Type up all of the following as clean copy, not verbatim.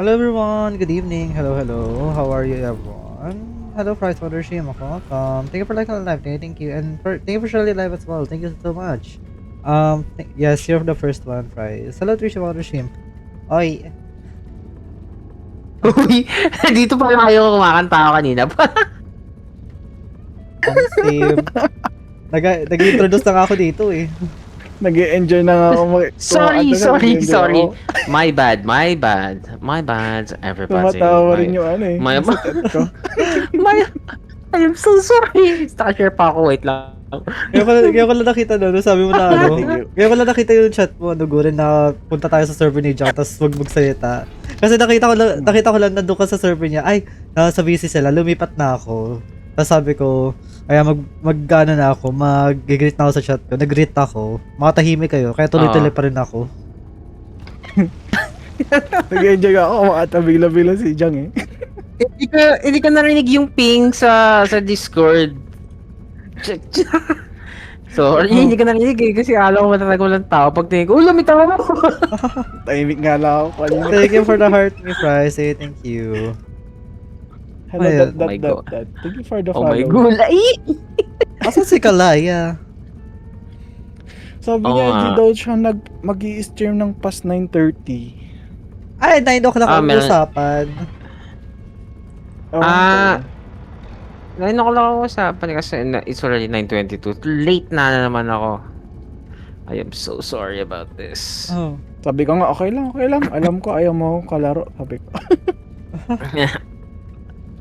Hello everyone, good evening. Hello. How are you everyone? Hello, Price Water Shim. Welcome. Thank you for liking the live. Thank you. And thank you for sharing live as well. Thank you so much. Yes, you're the first one, Price. Hello, Trisha Water Shim. Oy, Uy, dito pala kayo kumakanta ako kanina pa. same. Nag-introduce na nga ako dito eh. Nag-e-enjoy na nga ako Sorry, kumakanta, nag-e-enjoy sorry. ako. My bad, everybody. Tumatawa rin yung ano eh. My, yung sa tent ko. my, I'm so sorry. Naka-share pa ako, wait lang. Kaya ko lang nakita no, sabi mo na ano. Thank you. Kaya ko lang nakita yung chat mo, ano, Guren, na punta tayo sa server ni Jack, tapos wag magsalita. Kasi nakita ko lang nandun ka sa server niya, ay, nasa busy sila, lumipat na ako. Tapos sabi ko, kaya mag-ano na ako, mag-greet na ako sa chat ko, nag-greet ako, makatahimik kayo, kaya tuloy-tuloy pa rin ako. Nag-e-enjoy ako kumakanta bigla-bigla si Jang eh. Hindi ko narinig yung ping sa Discord. Sorry, hindi ko narinig eh, kasi alam ko matatagal walang tao. Pag tingin ko, lumitaw mo. Tahimik nga lang ako kanina. Thank you for the heart, me Fry, say thank you. Hello, Ayun. Oh my God. that. Thank you for the Oh follow. my gulay. Asan si Kalaya? Sabi Oo niya, nga. di daw siya mag-i-stream ng past 9:30. Ay, 9 o'clock ang meron- usapan. Oh, Ah, Ngayon ako lang ako usapan kasi it's already 9:22. Late na naman ako. I am so sorry about this. Oh. sabi ko nga, okay lang. Alam ko, ayaw mo akong kalaro. Sabi ko.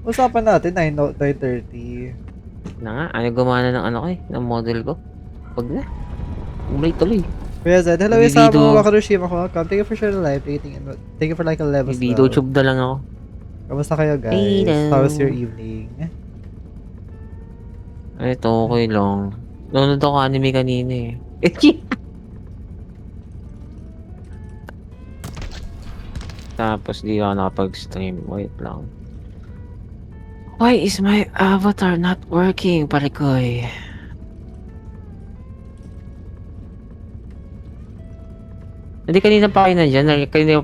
Usapan natin 9:30. Na nga, ano gumana ng ano ko eh, ng model ko. Wag na. Tuloy. Kuya Zed, hello May Isamu, video. Wakarushima ko. Thank you for sharing the live. Thank you for like a live as May well. video tube na lang ako. Kamusta kayo guys? Hello. How was your evening? Ay, ito okay lang. Nanonood ako anime kanina eh. Tapos di ako nakapag-stream. Wait lang. Why is my avatar not working, Parikoy? Hindi kanina pa kayo nandyan. Kanina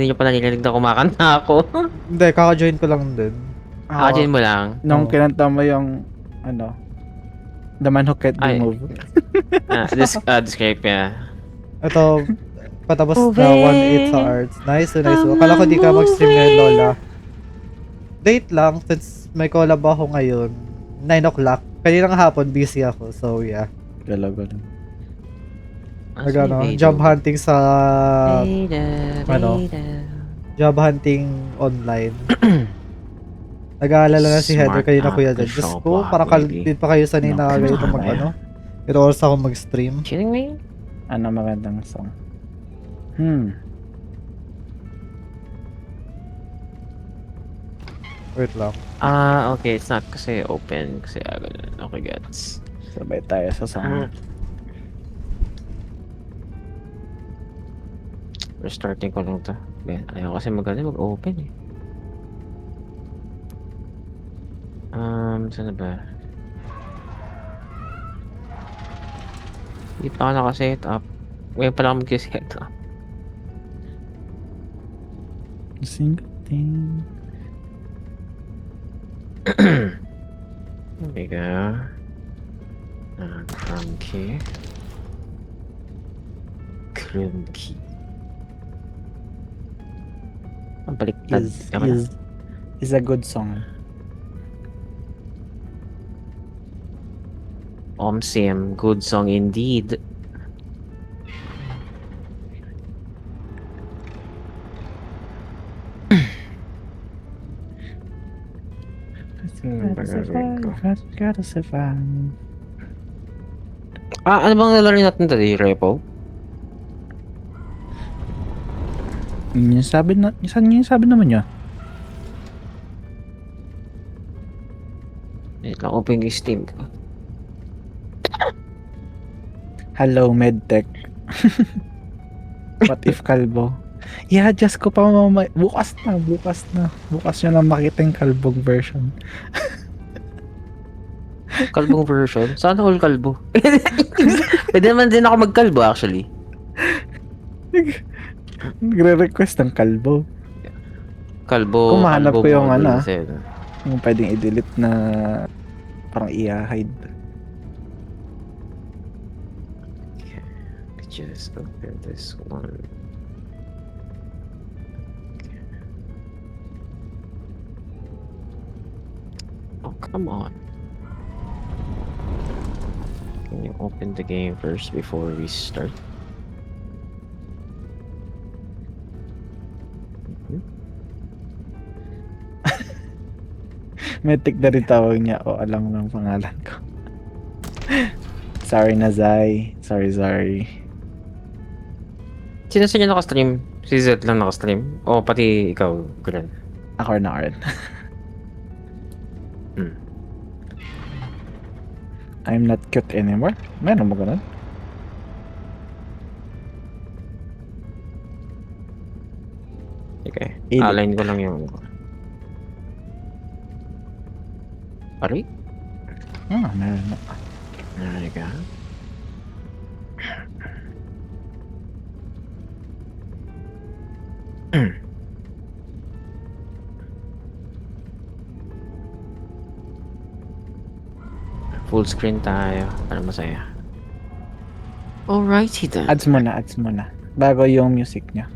nyo pa narinig na kumakanta ako. Hindi, kaka-join ko lang din. Kakajin mo lang. Nung Oo. kinanta mo yung, ano, The Man Who Can't Be Ay. Moved. Describe niya. Ito, patapos na 1-8 sa arts. Nice. Akala ko di ka mag-stream ngayon, Lola. Date lang, since may collab ako ngayon. 9 o'clock. Kaninang hapon, busy ako. So, yeah. Galaw. Nag-ano, job hunting sa... ano? Job hunting online. Nag-aalala na si Heather Smart kanina, Kuya app, Zed. Diyos show ko, pa, parang baby. din pa kayo sanay na ganito No. mag-ano. Ito oras ako mag-stream. Kidding me? Ano magandang song? Wait lang. Okay. It's not kasi open. Kasi ganun. Okay, gets. Sabay tayo sa song. Restarting ko lang to. Ayaw kasi mag-open eh. Saan na ba? Hindi pa ako naka-set up. Ngayon pa lang mag-set up. Single thing. There we go. Chrome key. Ang baliktad. Is a good song. Sim, good song indeed. Gotta survive. Ano bang lalaro natin today, Repo? Yung sabi naman niya. Wait lang, open yung Steam ko. Hello, Medtech. What if kalbo? I-adjust ko pa bukas na. Bukas nyo na makita yung kalbong version. Kalbong version? Saan all kalbo? Pwede naman din ako magkalbo actually. Nagre-request ng kalbo. Kalbo, Kung mahanap kalbo ko yung model ano, set. yung pwedeng i-delete na parang i-hide. Just open this one. Oh, come on. Can you open the game first before we start? Mhm. Metik na rin tawag niya. O, alam mo ng pangalan ko. Sorry na, Zai. Sorry. Sino sa inyo nakastream? Si Zed lang nakastream? O pati ikaw, Glenn? Ako na Art. Hmm. I'm not cute anymore. Meron mo ganun? Okay. Ilit. Align ko lang yung... Aray? Meron na. There you go. Full screen tayo para masaya. Alrighty then. Ads mo na. Bago yung music niya.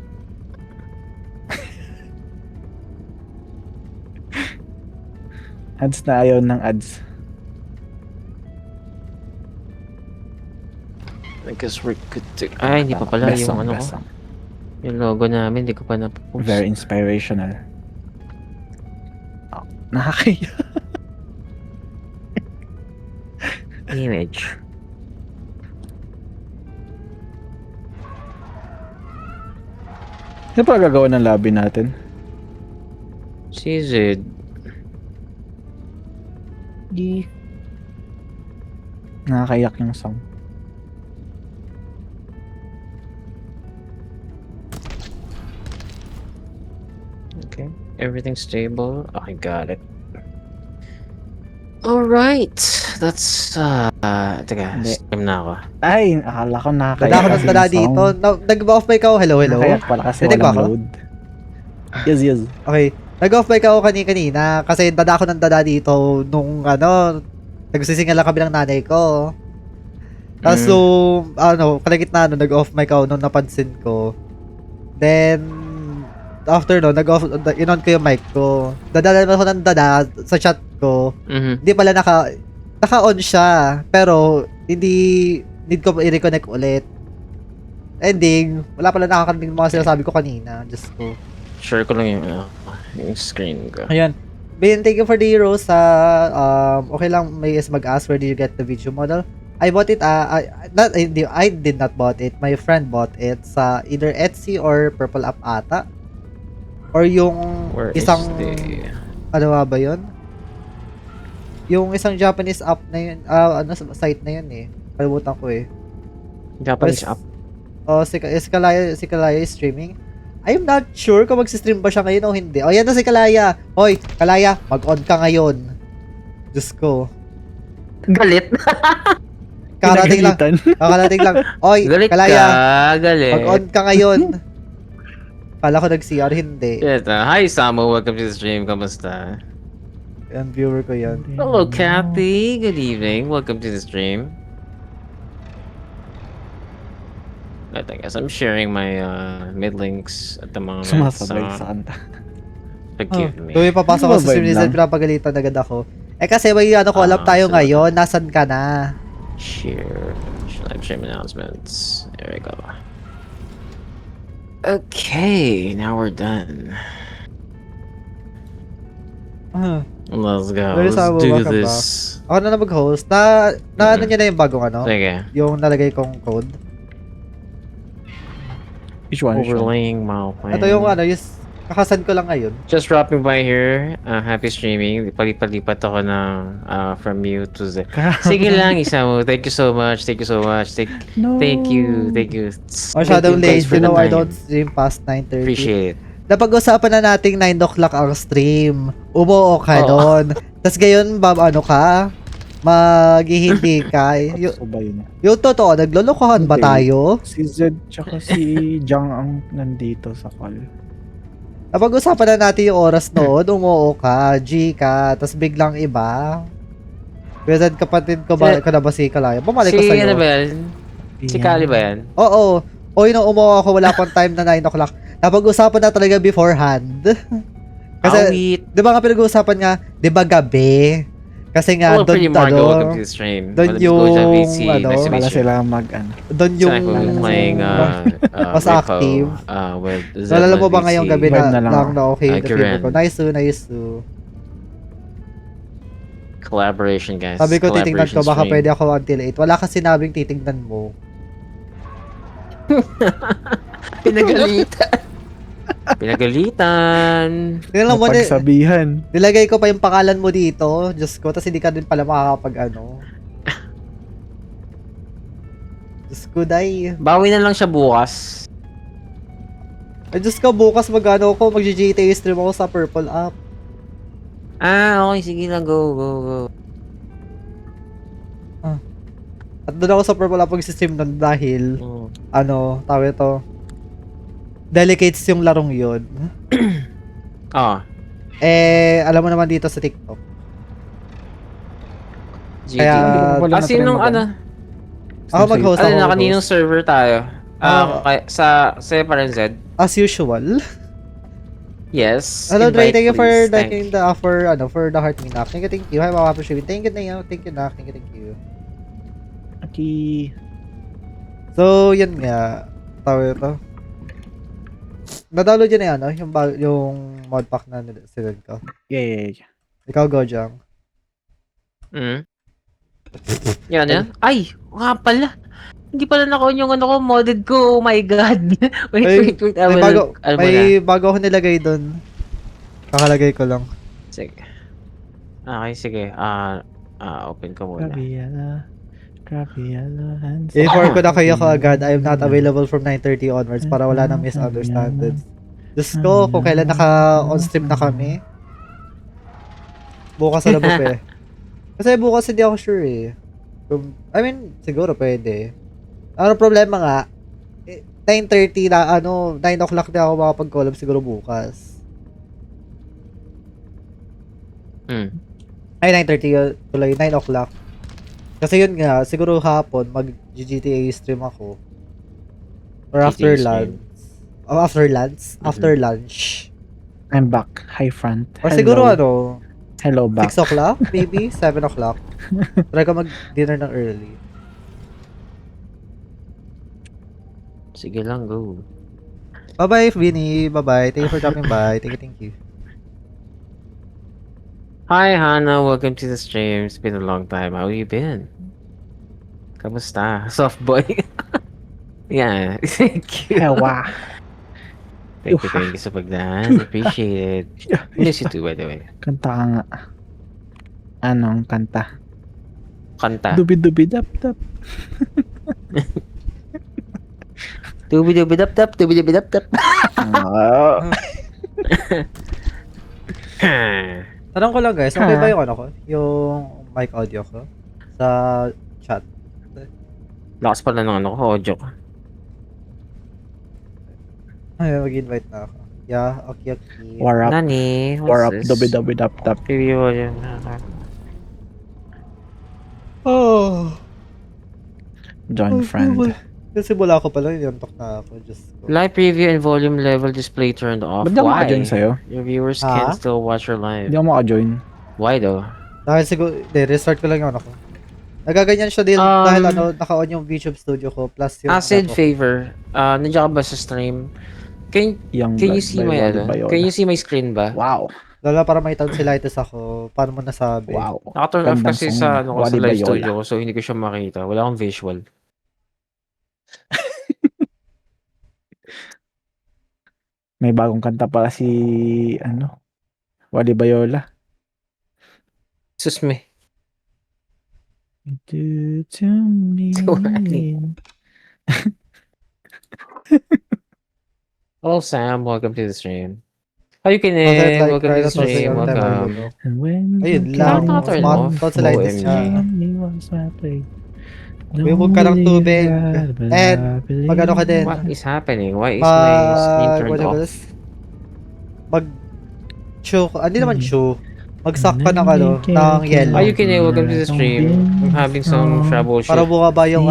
Ads na ayaw ng ads. I guess we're good to... Ay, hindi pa pala Best yung song, ano best ko. song. Yung logo namin, hindi ko pa na-post. Very inspirational. Oh, nakakaya. Image. Ano pa gagawa ng lobby natin? Si Zed. Nakakayak yung song. Okay. Everything's stable. I got it. Alright. That's, teka, Hindi. stream na ako. Ay, akala ko nakakayak. Dada ako kasi ng yung dada song. dito. Nag-off mic ako. Hello. Nakayak pala kasi Dinig ba walang ako? load. Yes. Okay. Nag-off mic ako kanina kasi dada ako ng dada dito nung nagsisingal lang kami ng nanay ko. Tapos so, kalagitnaan nag-off mic ako nung napansin ko. Then, after nag-off, in-on ko yung mic ko. Dadala naman ako ng dada sa chat ko. Mhm. Hindi pala naka-on siya. Pero, hindi need ko i-reconnect ulit. Ending, wala pala nakakarinig ng mga sinasabi ko kanina. Just ko. Share ko lang yung screen ko. Ayan. Ben, thank you for the heroes. Okay lang, may mag-ask, where did you get the video model? I bought it, I did not bought it. My friend bought it sa either Etsy or Purple App ata. Or yung Where is isang, the... ano nga ba yun? Yung isang Japanese app na yun, site na yun eh. Kalimutan ko eh. Japanese Mas- app? Si Kalaya is streaming. I'm not sure kung mag-stream ba siya ngayon o hindi. O, yan na si Kalaya. Hoy, Kalaya, mag-on ka ngayon. Diyos ko. Galit? Karating lang. Karating lang. Oy, Galit Kalaya, ka, galit. mag-on ka ngayon. Kala ko nag-CR, hindi. Yes, hi Samo, welcome to the stream. Kamusta? Yan, viewer ko yan. Hello Kathy, good evening. Welcome to the stream. I guess I'm sharing my mid links at the moment. Sumasabay so sa kanta. forgive me. Kung papasok ko Ano sa ba stream ni yun Zed, lang? pinapagalitan agad ako. Kasi may alam tayo so- ngayon, nasan ka na? Share live stream announcements. There we go. Okay, now we're done. Let's go. There's Let's our do welcome this. Ako na mag-host. Ano niya na yung bagong Sige. yung nalagay kong code. Which one? Overlaying Malpine. Ito yung yung kakasan ko lang ngayon. Just dropping by here. Happy streaming. Palipat-lipat ako ng from you to the... Sige lang, isa mo. Thank you so much. Thank you so much. No. Thank you. Thank you. Masyadong Thank late. you guys for You know, I the time. don't stream past 9:30. Appreciate it. Napag-usapan na nating 9 o'clock ang stream. Umuo ka Oo. doon. Tapos ngayon, ka? Maghihindi ka. So ba yun? Yung totoo, naglolokohan ba Hindi. tayo? Si Zed tsaka si Jang ang nandito sa call. Napag-usapan na natin yung oras noon, umuo ka, G ka, tapos biglang iba. Pinsan kapatid ko ba, ka na ba si Kalaya? Bumalik ko Si sa'yo. ano ba yan? Si Kali ba yan? Oo. O yun, umuo ako, wala pang time na 9 o'clock. Napag-usapan na talaga beforehand. Kasi, Awit. di ba nga pinag-uusapan nga, di ba gabi? Kasi nga, Hello, pretty Margo. Welcome ano, to the stream. doon My name is Goja yung, VC. ano, Nice to meet Wala you. sila mag ano. doon yung, Tonight we'll be playing mas Repo, active. with Nalala mo ba VC. ngayong gabi Vibe na na lang lang ako. na okay yung Karen. favorite ko? Nice to. Collaboration, guys. Sabi ko, titingnan ko, Collaboration baka stream. pwede ako until 8. Wala ka sinabing titingnan mo. Pinagalitan. Pinagalitan. Tingnan mo, Pagsabihan. nilagay ko pa yung pangalan mo dito. Diyos ko, tapos hindi ka din pala makakapag ano. Diyos ko, day. Bawi na lang siya bukas. Ay, Diyos ko, bukas mag-ano ako, mag-GTA stream ako sa Purple app. Ah, okay. Sige lang. Go. At doon ako sa Purple app mag-stream nun dahil, Mm. ano, tawag ito, delicates yung larong yun. Ah. Alam mo naman dito sa TikTok. GG. Kaya, Wala na Sinong trend ano? ako mag-host Ano ako. na, mag-host. kaninong server tayo? Sa Separate Z? As usual. Yes. Hello, Dre. Invite, Thank you for please. liking the for the heart me knock. Thank you. Hi, mga appreciate. Thank you, Nak. Thank you. Okay. So, yun nga. Tawag ito. Na-download yun na yan, yung mod pack na sinend ko. Yeah. Ikaw, Gojang. Mm. Yan. Ay, nga pala. Hindi pala naka-on yung ano ko, modded ko. Oh my God. wait. May bago ako nilagay doon. Kakalagay ko lang. Sige. Okay, sige. Open ko muna. Graviela, hands I-inform ko na kayo agad. I am not available from 9:30 onwards para wala nang misunderstandings. Diyos ko, kung kailan naka-on stream na kami. Bukas sa labot eh. Kasi bukas hindi ako sure eh. Siguro pwede. Ano problema nga, 9:30 na 9 o'clock na ako makapag-collab siguro bukas. Ay, 9:30 tuloy, 9 o'clock. Kasi yun nga, siguro hapon, mag-GTA stream ako. Or after GTA lunch. stream. After lunch. I'm back. Hi, front. Or Hello. siguro Hello, back. 6 o'clock, maybe? 7 o'clock. Try ko mag-dinner ng early. Sige lang, go. Bye-bye, Vinny. Bye-bye. Thank you for dropping by. Thank you. Hi, Hannah. Welcome to the stream. It's been a long time. How you been? Kamusta? Soft boy. Yeah. Thank you. Hewa. Thank you sa pagdaan. Appreciate it. Miss you too, by the way. Kanta ka nga. Anong kanta? Kanta. Dubi-dubi-dap-dap. Dubi-dubi-dap-dap. Dubi-dubi-dap-dap. Tanong ko lang guys, okay ba yung yung mic audio ko? Sa chat. Lakas pala ng audio ko. Ay, mag-invite na ako. Yeah, okay. War up. Nani? War up. What's this? Dubi-dubi-dap-dap. Preview yun. Oh. Join friend. Kasi mula ko pala, yantok na ako. Just ko. Live preview and volume level display turned off. Ba't di ako Why? maka-join sa'yo? Your viewers can still watch your live. Hindi ako maka-join. Why though? Dahil siguro, restart ko lang yung ko. Nagaganyan siya din dahil naka-on yung VTube Studio ko plus yung Acid favor. Nandiyan ka ba sa stream? Can you see my Can you see my screen ba? Wow. Lala para may tonsillitis ako. Paano mo nasabi? Wow. Naka-turn off Gandang kasi song. sa sa Wally live Bayola. studio ko so hindi ko siya makita. Wala akong visual. May bagong kanta pala si Wally Bayola. Sus me. Do to me. Wally. Hello Sam, welcome to the stream. How you can welcome to the stream. Welcome. And when Ayun you lang. Naka-turn Smart off? tonsillitis OMG. siya. May Huwag ka ng tubig. And, magano ka din. What is happening? Why is my screen turned off? mag chew, hindi naman Mhm. chew. Mag-suck ka ng ng yellow. Are you kidding? Welcome to the stream. I'm having some trouble Para shit. bumaba yung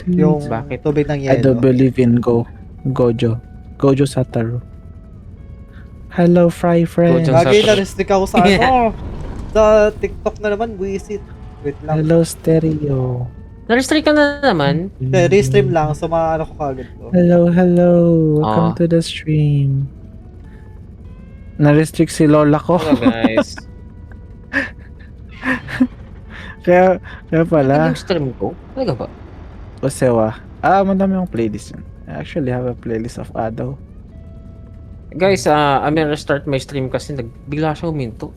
yung Bakit? tubig ng I don't yellow. believe in Gojo Satoru. Hello, Fry Friend. Gojo Lagi Satoru. na-restrict ako sa sa TikTok na naman, buisit. Wait lang. Hello, Stereo. Na-restrict ka na naman. Restream lang, so maano ko kagad to. Hello, hello. Welcome Ah. to the stream. Na-restrict si Lola ko. Hello guys. kaya Ano pala. yung stream ko? Talaga ba? Osewa. Madami akong playlist yun. I actually have a playlist of Ado. Guys, I'm gonna restart my stream kasi bigla siya huminto.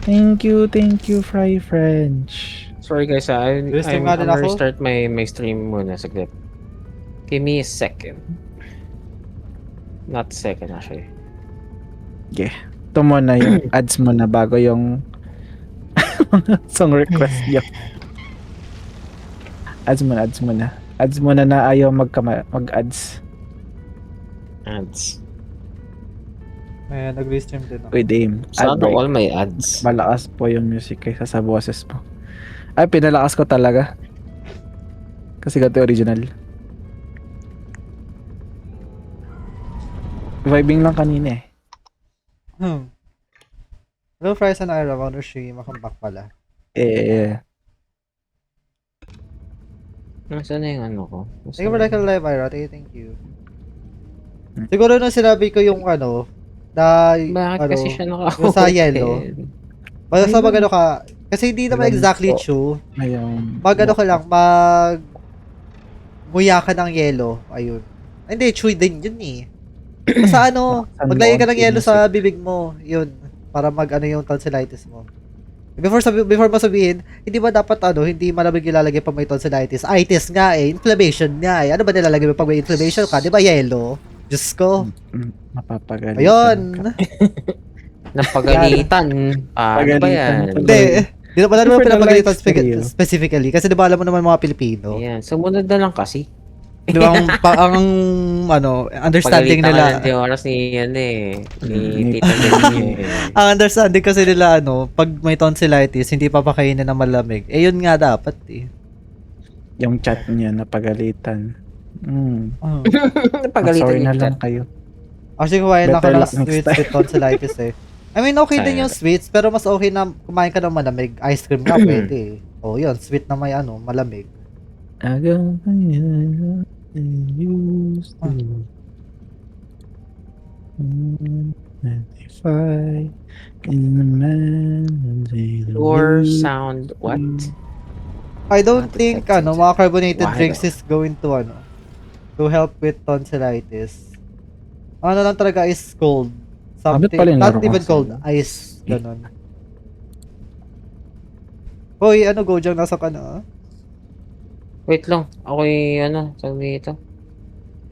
Thank you, Fry French. Sorry guys, I'm Restream nga din gonna ako. restart my stream muna saglit. Give me a second. Not second actually. Ito muna yung ads mo na bago yung song request yung ads muna na ayaw mag-ads. Ads. Ayan, nag-restream din ako. With aim. Sana Ad break. all my ads. Malakas po yung music kaysa sa boses mo. Ay, pinalakas ko talaga. Kasi ganito yung original. Vibing lang kanina eh. Hello, Fries and Ira. Wonder she makambak pala. Nasaan na yung ano ko? Thank you for like a live, Ira. Thank you. Siguro nung sinabi ko yung na Bakit kasi siya yung sa yellow. Basta sa mag ka, kasi hindi naman Alam exactly ko. true. Ngayon. Mag ka lang, nguya ka ng yellow. Ayun. Hindi, chewy din yun eh. Basta maglagay ka ng yellow sa bibig mo. Yun. Para yung tonsillitis mo. Before mo sabihin, hindi ba dapat hindi malamig ilalagay pag may tonsillitis? Itis nga eh, inflammation nga eh. Ano ba nilalagay mo pag may inflammation ka? Di ba yellow? Diyos ko. Mapapagalitan. Ayun. Napagalitan. Ano ba yan? Hindi. Di na pala naman For the pinapagalitan life stereo. specifically. Kasi di ba alam mo naman mga Pilipino? Ayan, sumunod na lang kasi. Di ba ang understanding Pagalitan ka nila. ng oras ni Ni- Tita Jenny. Ang understanding kasi nila pag may tonsillitis, hindi papakainin ng malamig. Eh yun nga dapat eh. Yung chat niya napagalitan. Napagalitan Sorry na yung lang chat. kayo. Actually, kumain ako Better ng luck next sweets time. with tonsillitis eh. I mean, okay din yung sweets, pero mas okay na kumain ka ng malamig. Ice cream nga pwede eh. Oh, yun, sweet na may malamig. Agaw used to 95 in the man Pure sound, what? I don't Not think detected. mga carbonated Why drinks though? is going to help with tonsillitis. Ano lang talaga is cold. Bakit Something, pala yung not laro even kasi? cold, ice, ganun. Hoy, Gojang, nasa ka na? Wait lang, ako sabi ito.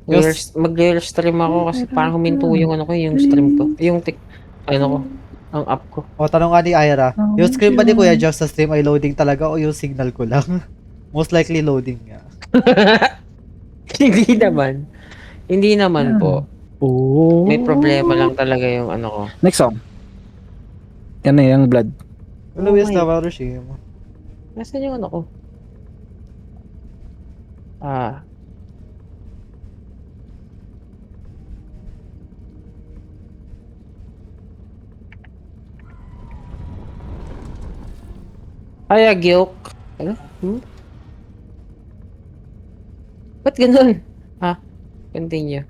Yes. Mag-stream ako kasi parang huminto yung yung stream ko. Yung ang app ko. O, tanong nga ni Ira, yung screen ba ni Kuya Josh sa stream ay loading talaga o yung signal ko lang? Most likely loading nga. Hindi naman. Hindi naman po. Oh. May problema lang talaga yung ko. Next song. Yan na yung blood. Luis my- na Marushim. Nasaan yung ko? Ay, agyok. Ano? Ba't ganun? Continue.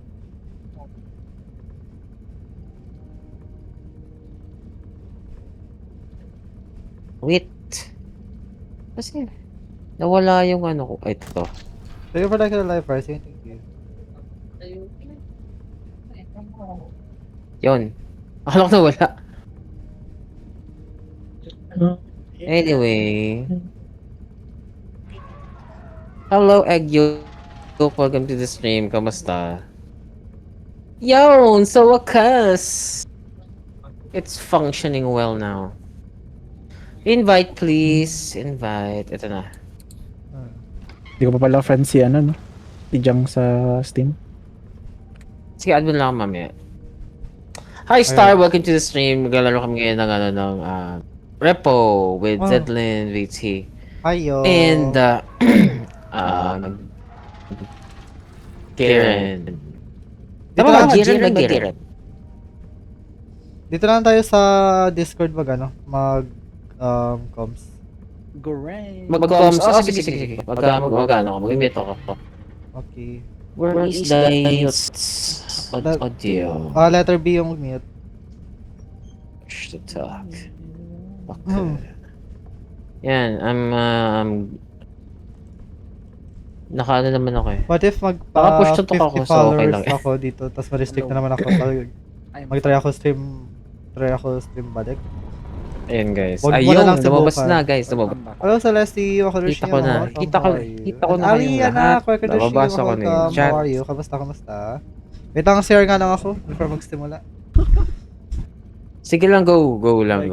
Wait. Kasi, nawala yung ko. Ay, ito. Thank you for like a live pricing. Thank you. Yun. Akala ko nawala. Anyway. Hello, Egyo. Welcome to the stream. Kamusta? Yun! Sa wakas! It's functioning well now. Invite, please. Invite. Ito na. Hindi ko pa pala friend si no? Tijang sa Steam. Sige, add mo lang ako mamaya. Hi Star, welcome to the stream. Maglalaro kami ngayon ng Repo with Wow. Zedlin, VT. Ayo. And um, Karen. Dito Tama lang, ba? Karen. dito lang tayo sa Discord comms. Great. Mag-coms. Oh, sige. Mag-ano ako. Mag-mute ako. Okay. Where is the audio? Letter B yung mute. Push to talk. Hmm. Okay. Yan, nakaano naman ako eh. What if Naka-push to talk 50 ako, so okay followers lang eh. ako dito, tapos ma-restrict na naman ako. I'm Mag-try ako stream balik. Ayun guys. Huwag mo na lang Ayun, lumabas subukan. na guys. Lumabas. Hello Celeste, ako Kita ko na. Kita ko na Ali, kayong lahat. Nababasa ko na yung chat. How are you? Kamusta? Wait lang, share nga lang ako before magsimula. Sige lang, go lang.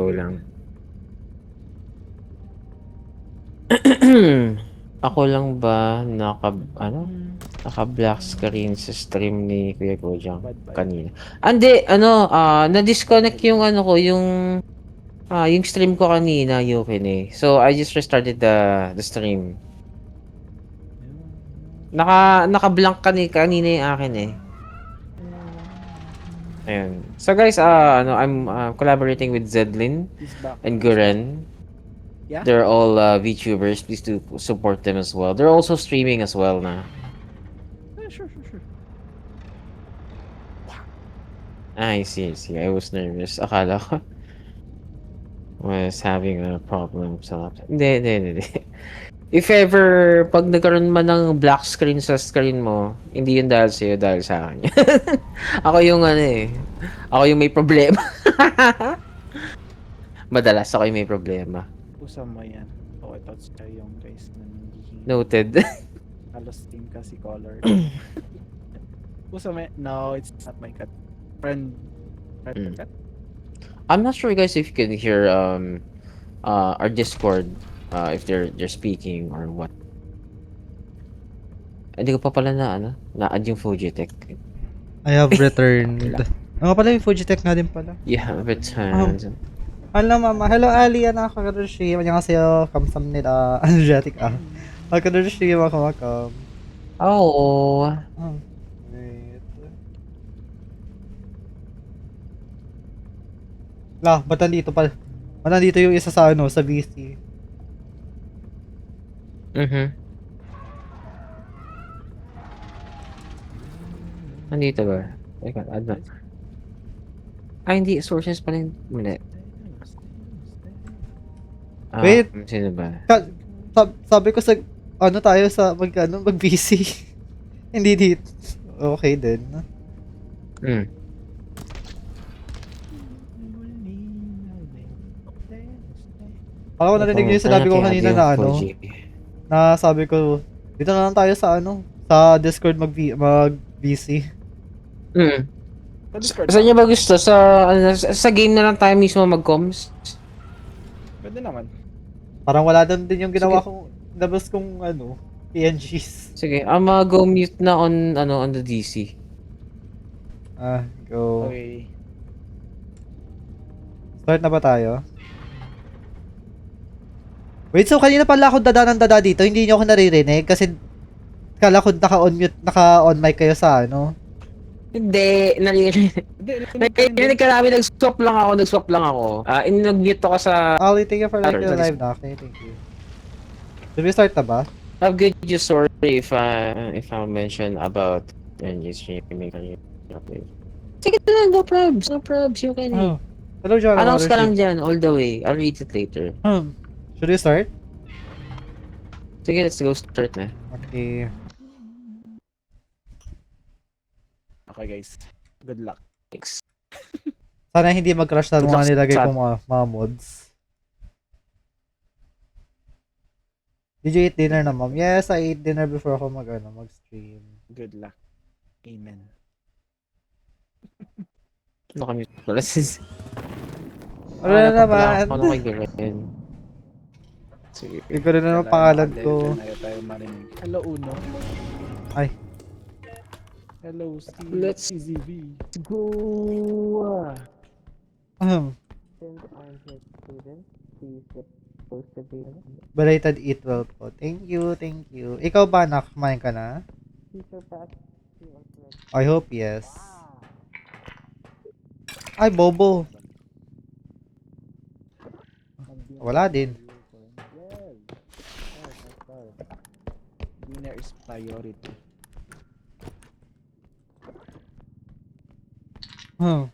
Ako lang ba naka black screen sa stream ni Kuya Gojang kanina? Andi, na-disconnect yung yung stream ko kanina, Yukin eh. So I just restarted the stream. Naka-blank kanina yung akin eh. Ayun. So guys, I'm collaborating with Zedlin He's back. and Guren. Yeah? They're all VTubers. Please do support them as well. They're also streaming as well na. Sure. I see. I was nervous. Akala ko was having a problem sa laptop. Hindi. If ever, pag nagkaroon man ng black screen sa screen mo, hindi yun dahil sa'yo, dahil sa akin. Ako yung ako yung may problema. Madalas ako yung may problema. Pusa mo yan. Oh, I thought siya yung guys na nanghihingi. Noted. Halos team kasi color. Pusa mo yan. No, it's not my cat. Friend cat? I'm not sure guys if you can hear our Discord if they're speaking or what. Hindi ko pa pala na-add yung Fujitech. I have returned. Nga pala yung Fujitech nga din pala. Yeah, returned. Hello mama, hello Ali, 안녕하세요. 안녕하세요. 감사합니다. Energetic 안녕하세요. welcome. Oh. Wait. Ba't nandito pa? Ba't nandito yung isa sa sa VC? Nandito ba? Teka, add na. Hindi. Sources pala yung... Mali. Wait. Sino ba? Sabi ko sa tayo sa mag-VC. Hindi dito. Okay din. Ako narinig niyo yung sinabi ko kanina na sabi ko dito na lang tayo sa sa Discord mag-VC. Saan niya ba gusto? Sa game na lang tayo mismo mag-coms? Pwede naman. Parang wala din yung ginawa kong labas kong PNGs. Sige, go mute na on the DC. Go. Okay. Start na ba tayo? Wait, so kanina pala ako dada dito, hindi niyo ako naririnig kasi kala ko naka-on mic kayo sa Hindi, narinig ka namin, nag-swap lang ako. Nag-mute ako sa... Ali, thank you for liking the live na. Okay, thank you. Should we start na ba? I'm good, just sorry if I mention about NG streaming. Sige na, no probs, you can. Hello, John. Announce ka lang dyan, all the way. I'll read it later. Should we start? Sige, let's go start na. Okay. Okay guys. Good luck. Thanks. Sana hindi mag-crash na Good mga luck nilagay sa- kong mga mods. Did you eat dinner na, ma'am? Yes, I ate dinner before ako mag-stream. Good luck. Amen. Nakamute pala sis. Ano na naman? Ano kay Garen? Sige. Hindi ko rin naman pangalan ko. Tayo marinig. Hello, Uno. Hello, Steve. Let's CZV. go. Ahem. Since I'm here student, please get posted data. Belated eat well po. Thank you, thank you. Ikaw ba, anak? Kumain ka na? Teacher pass. I hope yes. Ay, bobo. Wala din. Well, dinner is priority. Yung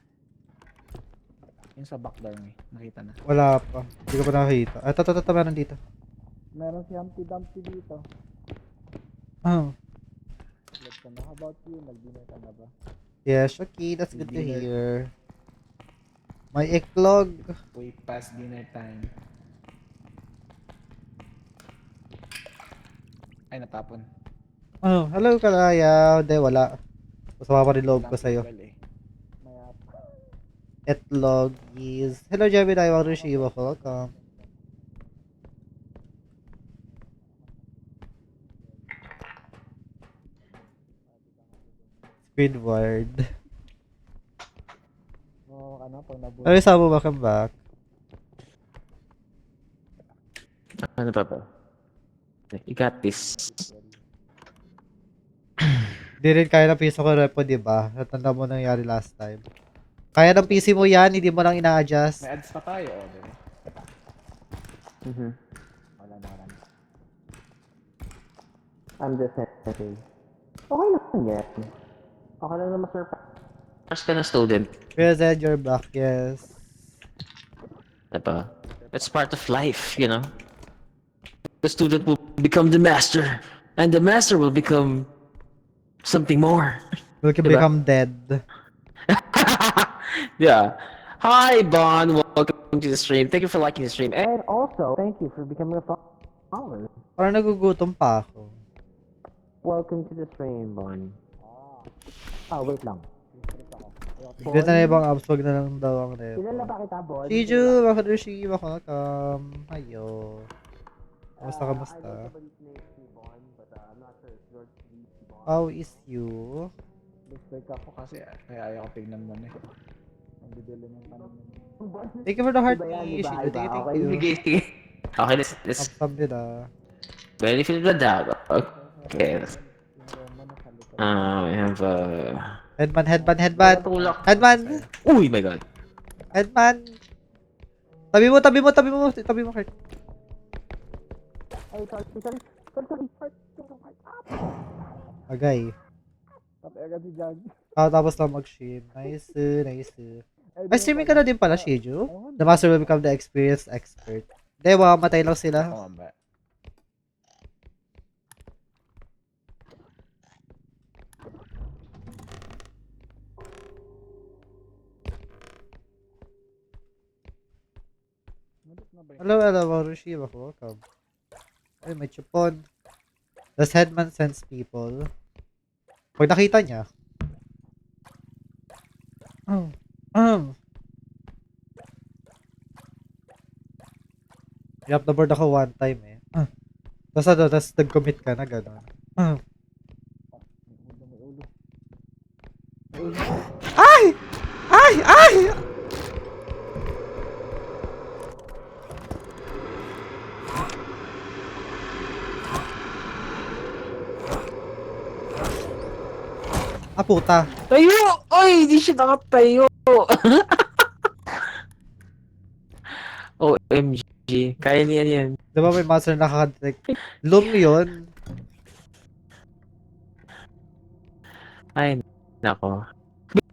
sa backdoor mo, nakita na. Wala pa. Hindi ko pa nakakita. Ito, meron dito. Meron si Humpty Dumpty dito. Hmm. Let's go na. How about you? Nag-dinner ka na ba? Yes, okay. That's good to Dinner. hear. May eklog. Way past dinner time. Ay, natapon. Oh, hello, Kalaya. Hindi, wala. Masama pa rin loob ko sa'yo. Tagal eh. Maya pa. Etlog is... Hello, Gemini. Welcome to Shiva. Welcome. Squidward. Oo, ano, pag nabuhay. Ano yung sabo? Welcome back. Ano pa ba? You got this. Hindi rin kaya ng piso ko repo, di ba? Natanda mo nangyari last time. Kaya ng PC mo yan, hindi mo lang ina-adjust. May ads pa tayo, oh, diba? Mm-hmm. Wala na, wala na. I'm just saying. Okay lang yan. Okay lang naman, sir. First ka na student. Present, you're back, yes. Diba? That's part of life, you know? The student will become the master. And the master will become something more. We can Diba? become dead. Yeah. Hi, Bon. Welcome to the stream. Thank you for liking the stream. And also, thank you for becoming a follower. Parang nagugutom pa ako. Welcome to the stream, Bon. Ah, wait lang. Ganda na ibang apps, wag na lang daw ang repo. Kilala ba kita, Bon? Shiju, welcome to Shiva. Welcome. Ayo. Kamusta? How is you? Dislike ako kasi kaya ayaw ko tignan mo na eh. Ang bibili ng tanong mo. Thank you for the heart, Shiju. Thank you. Sige, sige. Okay, let's Upsub din ah. benefit of the doubt. Okay. I have Headman. tulak. Headman! Uy, my God. Headman! Tabi mo, Kurt. Ay, sorry. Agay. Tapos agad si Jag. Tapos lang mag-stream. Nice. Ay, streaming ka na din pala, Shiju? The master will become the experienced expert. Hindi, makamatay lang sila. Come on, ba? Hello, Marushi. Welcome. Ay, may chupon. Does Headman sense people? Pag nakita niya. Yup, na-board ako one time eh. Tapos nag-commit ka na gano'n. Ay! Puta. Tayo! Oy, hindi siya nakatayo. OMG. Kaya niya yan. Di ba may master na nakaka-detect? Loom yun. Ay, nako.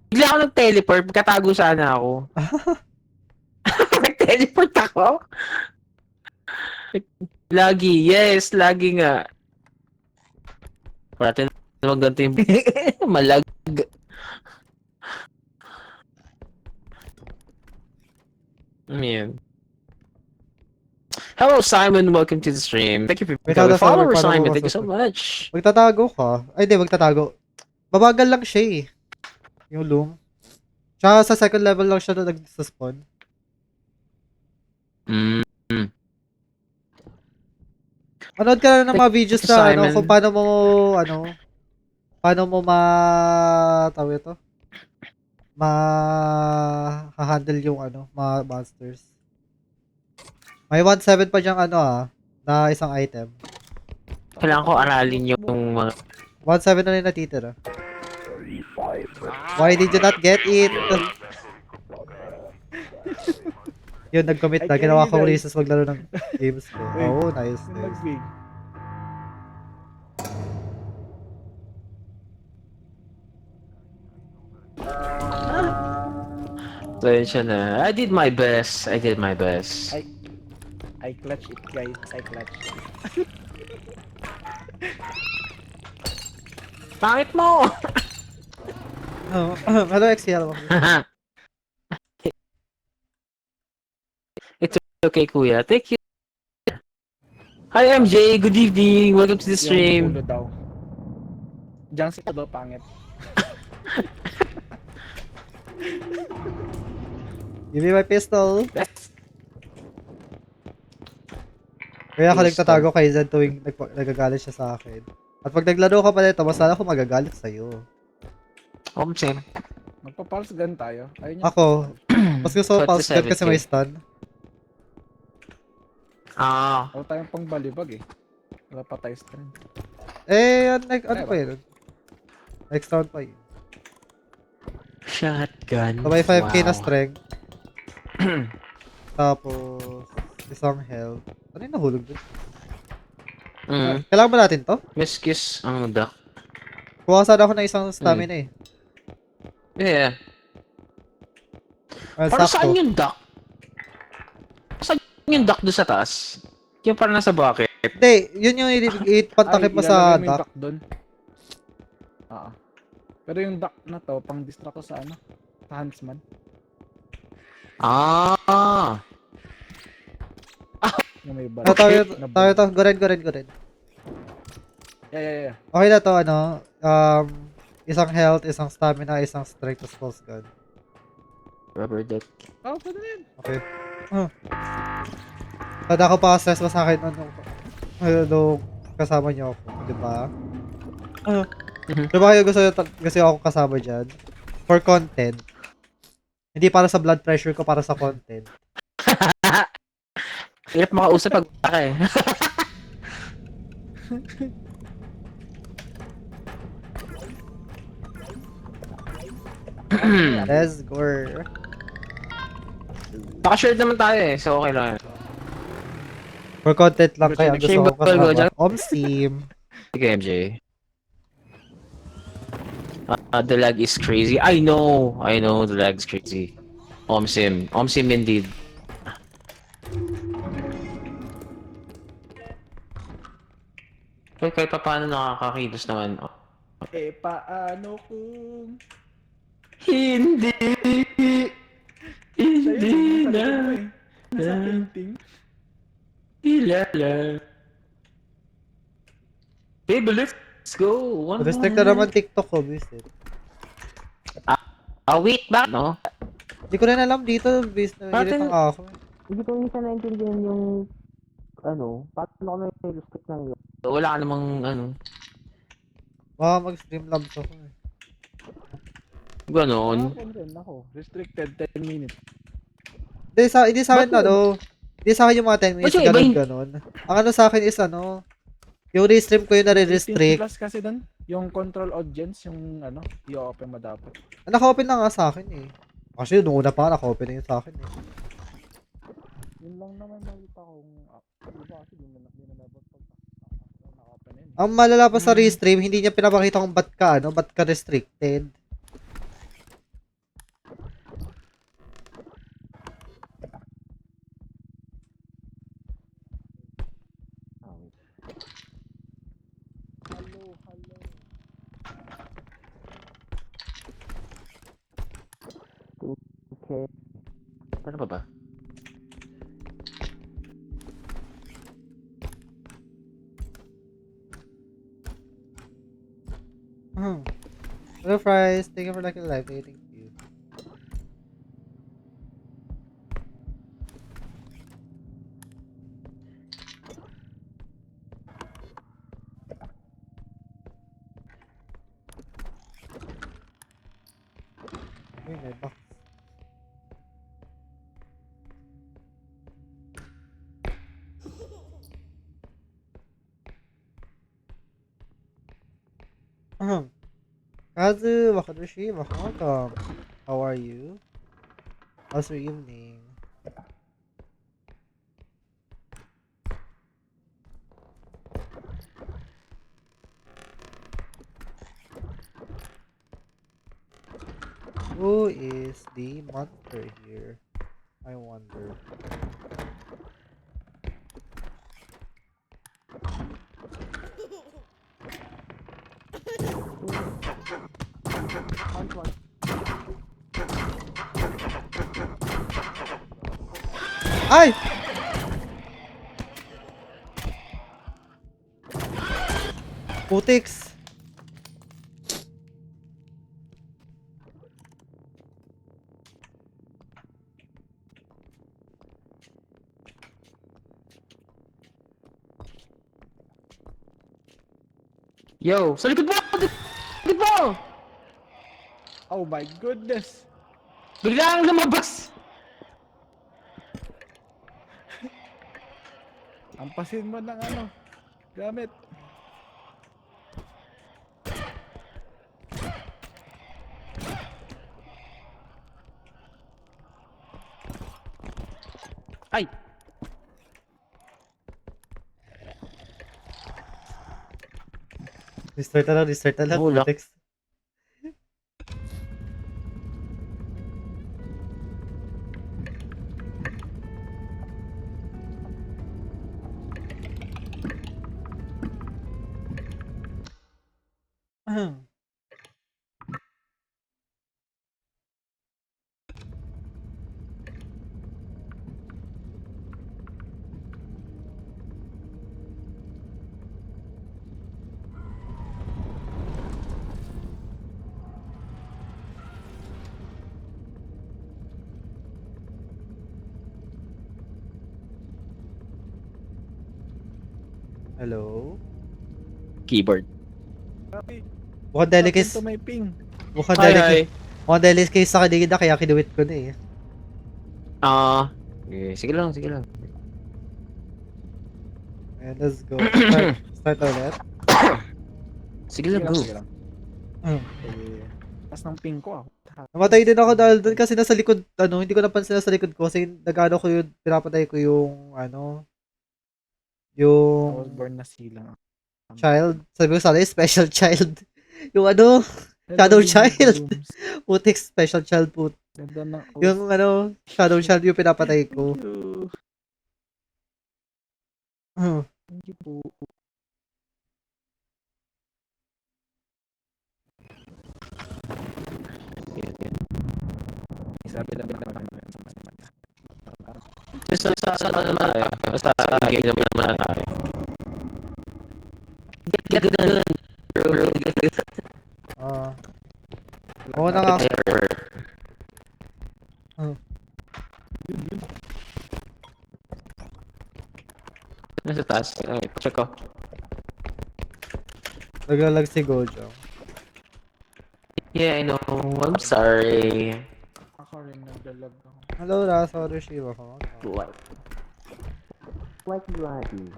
Bigla ako nag-teleport. Katago sana ako. Nag-teleport ako? Lagi. Yes, lagi nga. Parati naman ganito yung malag. Man. Hello, Simon. Welcome to the stream. Thank you for becoming a follower, Simon. Thank you so much. Magtatago ka? Ay, di, magtatago. Babagal lang siya eh. Yung loom. Tsaka sa second level lang siya na nag-spawn. Manood ka na ng mga videos na ano, kung paano mo, paano mo tawag ito? Ma-handle yung ano, mga monsters. May 1.7 pa diyang ano na isang item. Kailangan ko aralin yung mga... 1.7 na rin natitira. Why did you not get it? Yun, nag-commit I na. carry Ginawa you ko guys. Reese's maglaro ng games ko. Wait, Oh, nice, yung nice. nag-big. Pasensya na. I did my best. I did my best. I clutch it, guys. I clutch. Pangit mo! Oh, hello, XCL. It's okay, kuya. Thank you. Hi, MJ. Good evening. Welcome to the Yung stream. ulo daw. Diyan si daw pangit. Give me my pistol. That's... Kaya ako Pistol. nagtatago kay Zed tuwing nagagalit siya sa akin. At pag naglaro ka pa nito, mas lalo ako magagalit sa'yo. Same. Magpa-pulse gun tayo. Ayun yung Ako, mas gusto ko pulse gun 27K. kasi may stun. Ah. wala tayong pang balibag eh. Wala pa tayo stun. Ano pa yun? Next round pa yun. Shotgun. So may 5k na Wow. strength. Tapos, isang health. Ano yung nahulog dun? Kailangan ba natin to? Miss Kiss ang duck. Kuha sana ako ng isang stamina eh. Yeah. Well, Para sakto. saan yung duck? Saan yung duck doon sa taas? Yung parang nasa bucket. Hindi, yun yung pantakip mo sa ilalagay mo yung dock. duck doon. Pero yung duck na to, pang distract ko sa ano? Sa Huntsman. Ah. Yung may Ah, bala. tayo. Go rin. Yeah. Okay na to, isang health, isang stamina, isang strength, tapos pulse gun. Rubber duck. Oh, pwede na yun. Okay. Tada ko pa stress mo sa akin nung kasama niyo ako, di ba? Di ba kayo gusto ako kasama dyan? For content. Hindi para sa blood pressure ko, para sa content. Hirap makausap pag baka eh. Let's go. Naka-shared naman tayo eh, so okay lang. For content lang kaya gusto Shame ko ball go kasama. dyan. Omsim. Sige, MJ. The lag is crazy. I know the lag is crazy. Omsim indeed. Kahit pa paano nakakakilos naman. Paano kung... Hindi Siya yun, na sa likod mo eh. Nasa painting. ilala. Babe, let's go. Restrict na naman TikTok ko, visit. Wait back, no? Hindi ko rin alam dito, bis na Patin- ilit ang ako. Hindi ko minsan naintindihan yung paano ko na-restrict ng wala ka namang Baka mag-stream labs ako eh. ganon. Ako, restricted 10 minutes. Hindi sa akin hindi sa akin yung mga 10 minutes Ba't yung iba ganon. Ang ano sa akin is yung restream ko yung 15 nare-restrict. plus kasi doon, yung control audience, yung i-open mo dapat. Naka-open na nga sa akin eh. Actually, nung una pa, naka-open na yun sa akin eh. Yun lang naman nakita kong, iba kasi di na dapat pag naka-open na yun. Ang malala pa sa restream, hindi niya pinapakita kung ba't ka restricted. Okay. Paano pa ba? Hello, Fries. Thank you for liking the live. Thank you. Ay, may box. Kazu, Wakadoshi, welcome. How are you? How's your evening? Who is the monster here? I wonder. Ay! Putix! Yo, sa likod mo! Likod mo! Oh my goodness! Biglang lumabas! Ampasin mo ng ano, gamit. Ay! Restart na lang, Bulak. Putix. Hello? Keyboard. Copy. Mukhang Welcome delicate. to my ping. Mukhang Hi, hi. delicate. Mukhang delicate sa kanina kaya kinuwit ko na eh. Sige lang, sige lang. Ayan, let's go. Start ulit. Sige lang, go. Sige lang. Eh, tas ng ping ko Namatay din ako dahil doon kasi nasa likod, hindi ko napansin nasa likod ko kasi nag-ano ko yun, pinapatay ko yung, I yung was born na silang. child. Sabi ko sana yung special child. Yung shadow child. Putik, special child po. Ganda ng host. Yung shadow child yung pinapatay ko. Thank you. Hmm. Thank you po. Sabi lang Sa naman tayo. Basta game naman tayo. Get done. Oo na nga. Nasa taas. Okay, check ko. Naglalag si Gojo. Yeah, I know. I'm sorry. Ako rin nagdalag ako. Hello, Rasa Shiva. Like bloody.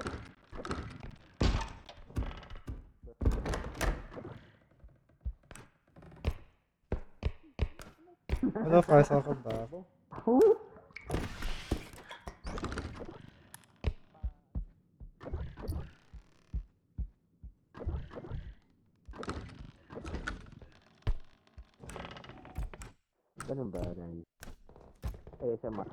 Hello, Fars. Welcome back. Ganun ba? ASMR.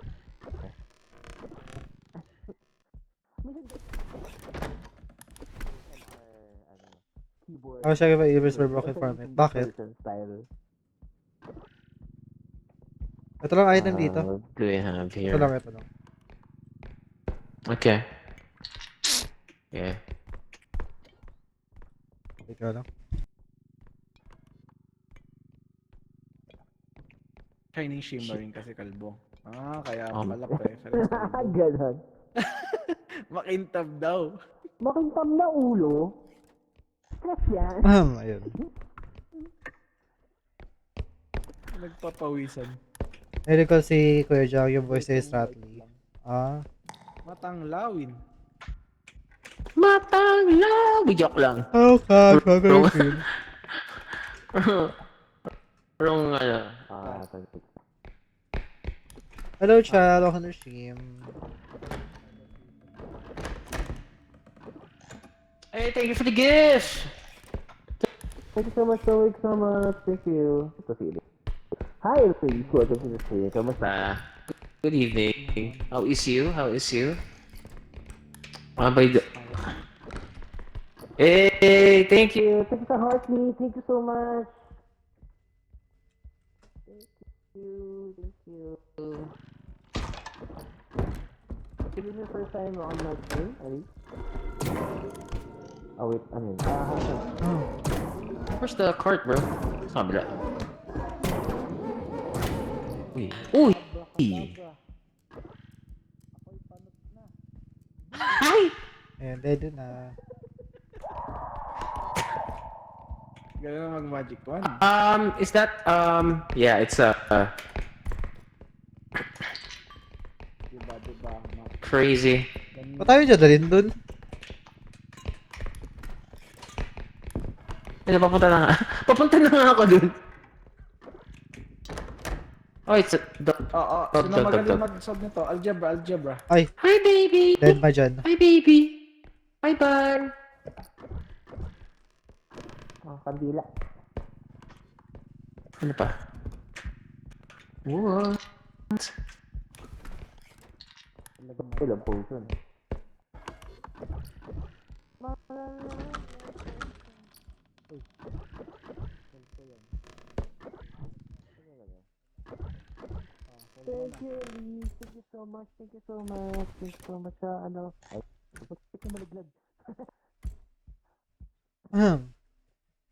Ako siya ba ears were broken for me. Bakit? Style. Ito lang item dito. What do we have here? Ito lang. Okay. Yeah. Ikaw lang. Shining shimmering kasi kalbo. Kaya Um, pala preference kalbo. Ganon. Makintab daw. Makintab na ulo. Stress yan. Ayun. Nagpapawisan. Narinig ko si Kuya Jang, yung voice is Rattly. Ah, Matang lawin. Matang labi, joke lang. how can Wrong. feel? Wrong, ano. Hello, child. Welcome to stream. Hey, thank you for the gift! Thank you so much, Thank you. Ito si Ili. Hi, Ili. Welcome to the stream. Kamusta? Good evening. How is you? How is you? By the... Hey, thank you. Thank you sa Heartly. Thank you so much. Thank you. Thank you. This is your first time on my stream, Ali? Oh, wait. I mean, where's the cart, bro? Sa kabila. Uy. Uy! Hi! Ayan, dead na. Ganun mag-magic wand. Is that, yeah, it's Diba? crazy. Ba't tayo dyan dalhin dun? Ano, papunta na nga. Papunta na nga ako dun. Oh, it's a... Oo, Dog, sino dog, magaling dog. mag-solve nito? Algebra. Ay, Hi, baby! dead ba dyan? Hi, baby! Bye-bye! Oh, kandila. Ano pa? What? Ilang potion. Thank you, Elise. Thank you so much. Thank you so much. Thank you so much sa ano. Ay, bakit ka malaglag?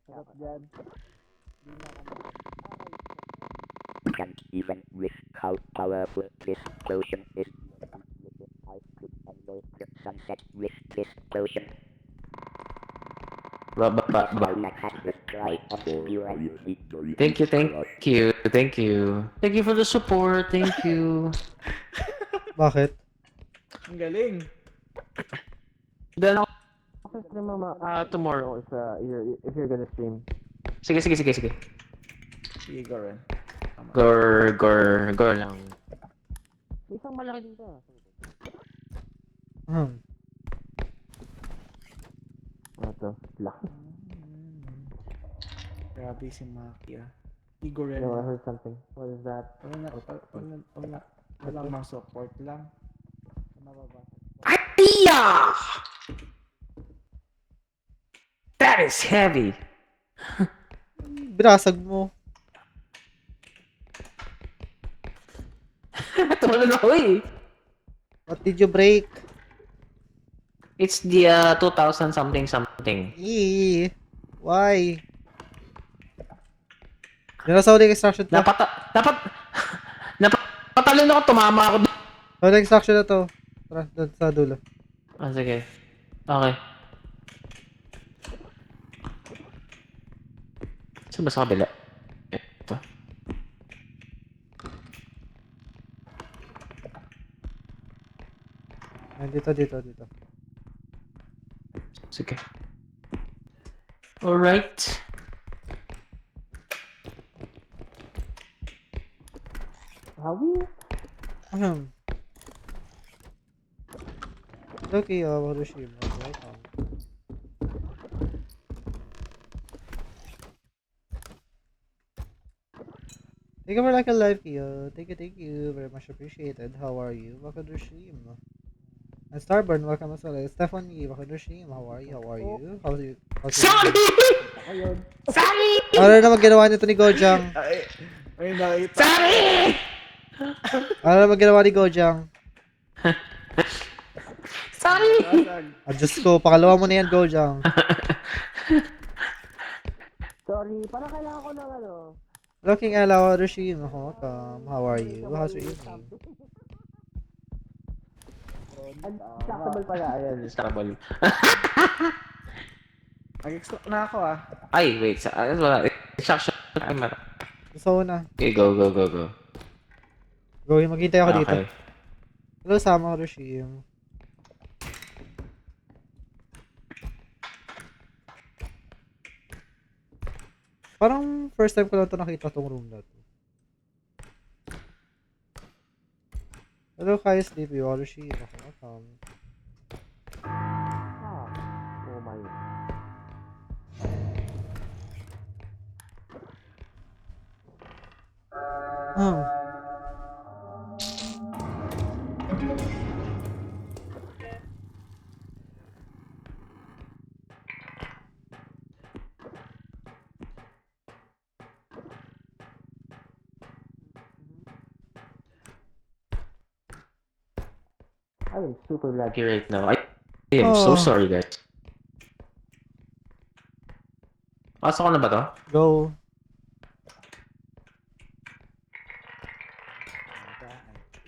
Sarap dyan. Can't even wish how powerful this potion is. I could enjoy the sunset with this potion. Ba. Like has the cry of pure Thank you. Thank you. Thank you for the support. Thank you. Bakit? Ang galing. Then ako stream mama tomorrow if you're gonna stream. Sige. Sige, Goren. Gor lang. Isang malaki dito. Ito, laki. Grabe si Maki ah. Si Goren. I heard something. What is that? Walang mga support lang. Nababasa. Iya! That is heavy. Binasag mo. Tumalon ako eh. What did you break? It's the 2000 something. Eee. Why? Yun na sa huling extraction to. Napatalon ako, tumama ako. Huling extraction na to. Tara, doon sa dulo. Ah, sige. Okay. Saan ba sa kabila? Ito. Dito. Sige. Alright. Hawi? Okay, Hiroshima. Welcome. Thank you for like a live, Kyo. Thank you. Very much appreciated. How are you? Welcome to stream. And Starburn, welcome as well. Stephanie, welcome to stream. How are you? How's you? Sorry! Sorry! Ano naman ginawa nito ni Gojang? Ay, nakita. Sorry! Ano naman ginawa ni Gojang? Sorry! Diyos ko, pakalawa mo na yan, Gojang. Sorry, parang kailangan ko ng ano. Looking at Hiroshima, welcome. How are you? How's your evening? Unstackable pala. Ayan, unstackable. Nag-extract na ako ah. Ay, wait. Wala. Extraction. Ay, mara. Gusto ko na. Okay, go, go, go, go. Go, maghintay ako dito. Okay. Hello, Sama Roshim. Parang first time ko lang ito nakita tong room na to. Hello, Kaya Sleepy. Roshim. Welcome. Oh my. Hmm. I am super lucky right now. I am so Oh. sorry, guys. Pasok ko na ba to? Go.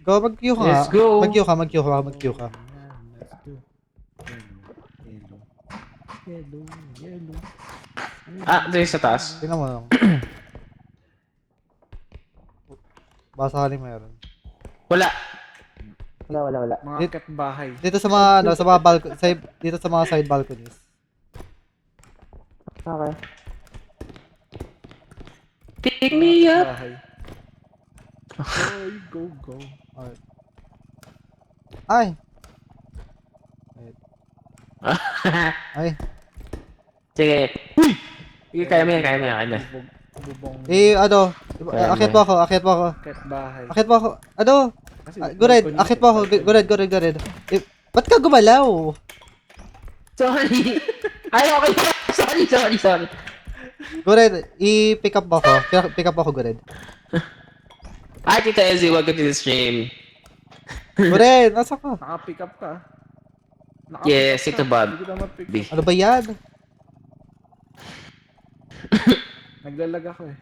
Go, mag-queue ka. Let's go. Mag-queue ka, mag-queue ka, mag-queue ka. Let's go. Yellow. Ah, ito yung sa taas. Tingnan mo lang. Baka sakaling meron. Wala. Wala. Mga cat bahay. Dito sa mga, ano, sa mga dito sa mga side balconies. Okay. Pick me up. Bahay. Oy, go. Alright. Ay! Ay. Sige. Uy! Sige, kaya mo yan. Bubong. Ano? Kaya Akit mo ako. Cat bahay. Akit mo ako. Ano? Kasi Gured, balcony, akit mo ako. balcony. Gured. Ba't ka gumalaw? Sorry. Ay, okay. Sorry. Gured, i-pick up mo ako. Pick up mo ako, Gured. Hi, Tita Ezzy. Welcome to the stream. Gured, nasa ka? Naka-pick up ka. Yes, ito, Bob. Hindi kita ma-pick B. up. Ano ba yan? Naglalag ako eh.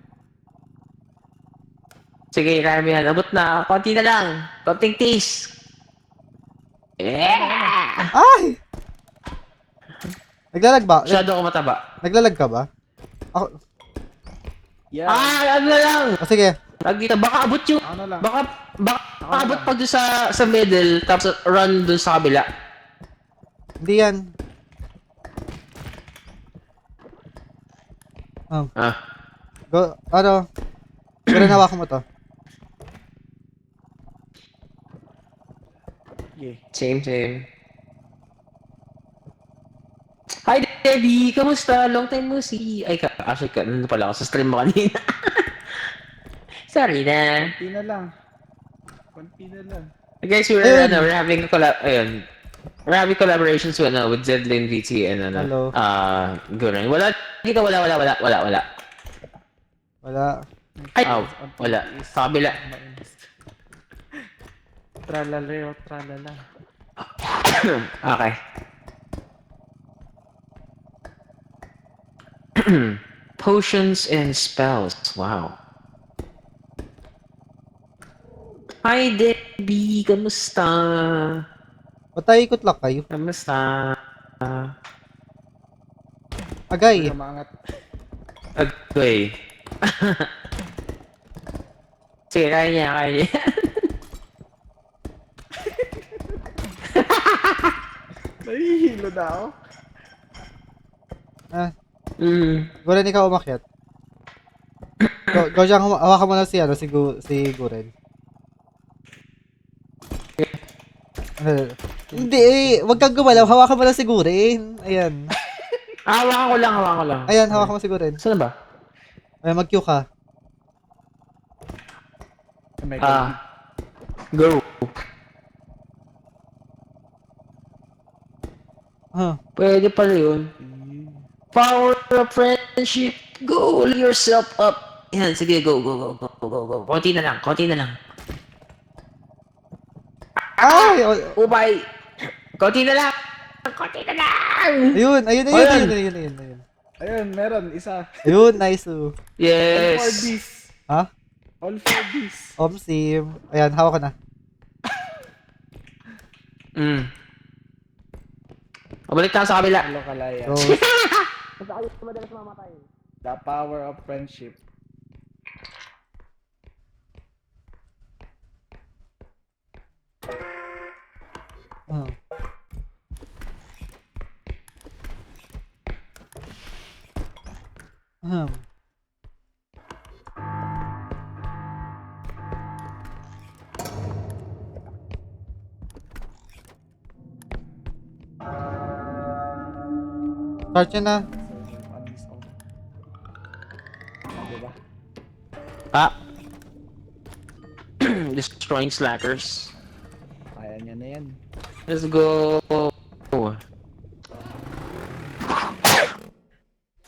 Sige, kaya mo yan. Abot na. Konti na lang. Konting taste. Yeah! Ay! Naglalag ba? Masyado ako mataba. Naglalag ka ba? Ako, Yeah. Ano na lang. sige. Lagi baka abot yung... Ako na lang. Baka Ako abot lang. pag doon sa middle, tapos run doon sa kabila. Hindi yan. Ah. Go, ano? Gured, hawakan mo to. Yeah. Same. Hi, Debbie! Kamusta? Long time no see. Ay, actually, nandun pala ako sa stream mo kanina. Sorry na. Konti na lang. Guys, Ayun. we're having ayun. We're having collaborations with Zedlin VT and Hello. Guren. Wala dito, wala. Wala. Ay, Ang wala. tiis. Sa kabila. Mainis. Tralaleo, tralala. Okay. Potions and spells. Wow. Hi, Debbie. Kamusta? Patay ikot lang kayo. Kamusta? Agay. Umangat. Agoy. Sige, kaya niya. Nahihilo na ako. Gured, ikaw umakyat. Go dyan, hawakan mo lang si Gured. Hindi, wag kang gumalaw. Hawakan mo lang si Gured. Ayan. Hawakan ko lang. Ayan, hawakan mo si Gured. Saan ba? Ayan, mag-queue ka. Oh my God. Go. Pwede pala yun. Power of friendship. Go yourself up. Yan, sige, go. Konti na lang. Ay! Oh, bye. Konti na lang. Ayun. Ayun, meron. Isa. Ayun, nice. All for Yes. this. Ha? All for this. Sim. Ayan, hawak ka na. Mabalik tayo sa kabila. Hello, Kalaya. Go. The power of friendship. Hmm. Hmm. Start nyo na. Server on this own. Diba? Ah! Destroying slackers. Kaya niya na yan. Let's go!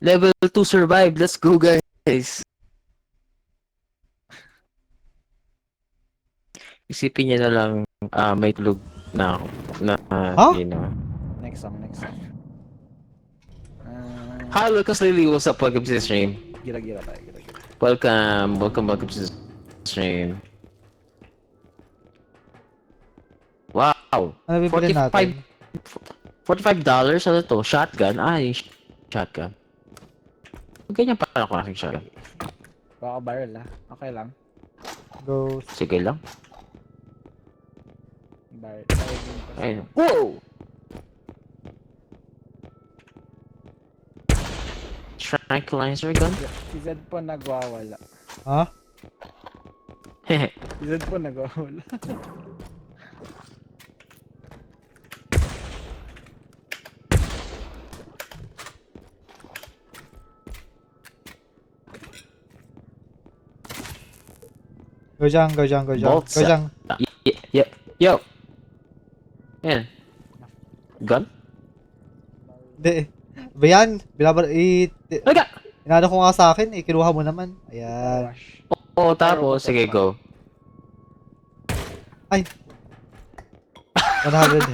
Level 2 survive. Let's go, guys. Isipin niya na lang, may tulog na ako. Huh? You know. Next song, next song. Hi, Lucas Lily. What's up? Welcome to the stream. Gira-gira tayo, gira-gira. Welcome to the stream. Wow! Ano bibili natin? $45? Ano to? Shotgun? Yung shotgun. Ganyan pa ako aking shotgun. Baka barrel Okay lang. Go. Sige lang. Barrel. Barrel din pa. Ayun. Whoa! Tranquilizer gun? Si Zed po nagwawala. Ha? Hehe. Si Zed po nagwawala. Go dyan, go dyan, go dyan. Bolts. Go dyan. Yo! Yan. Gun? Hindi. Ba yan? Aga! Inano ko nga sa akin, kinuha mo naman. Ayan. Rush. Oo, tapos, sige, go. 100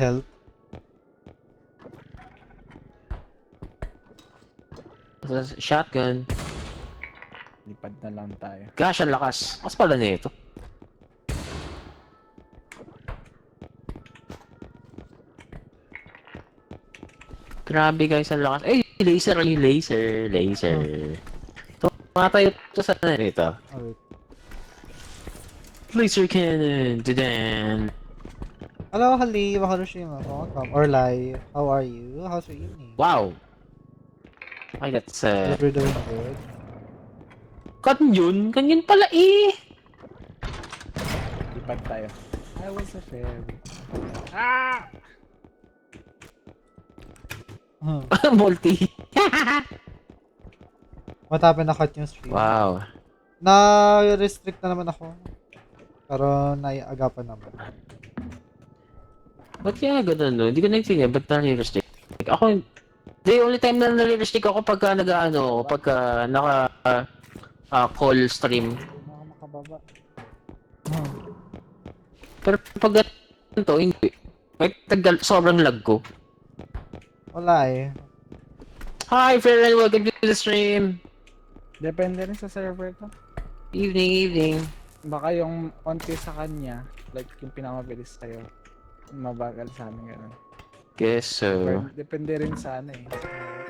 health. Shotgun. Lipad na lang tayo. Gosh, ang lakas. Mas pala nito. Grabe guys, ang lakas. Ay, laser. Tumatayo to sa nito. Oh, wait. Laser cannon. Dadan. Hello, Hali. Wakarushima. Welcome. Or Lai. How are you? How's your evening? Wow. Ay, that's Hope you're doing good. Kanyon pala eh. Lipad tayo. I was a fairy. Multi. What happened? Na-cut yung stream. Wow. Na-restrict na naman ako. Pero naiagapan naman. Ba't kaya ganun, no? Hindi ko naintindihan. Ba't nare-restrict? Ako, the only time na nare-restrict ako pagka pagka call stream. Mga makababa. Pero pag ganito, hindi. May sobrang lag ko. Wala eh. Hi, Ferren! Welcome to the stream! Depende rin sa server to. Evening. Baka yung onti sa kanya, like yung pinamabilis sa'yo, mabagal sa amin ganun. Guess so. Depende rin sa ano eh.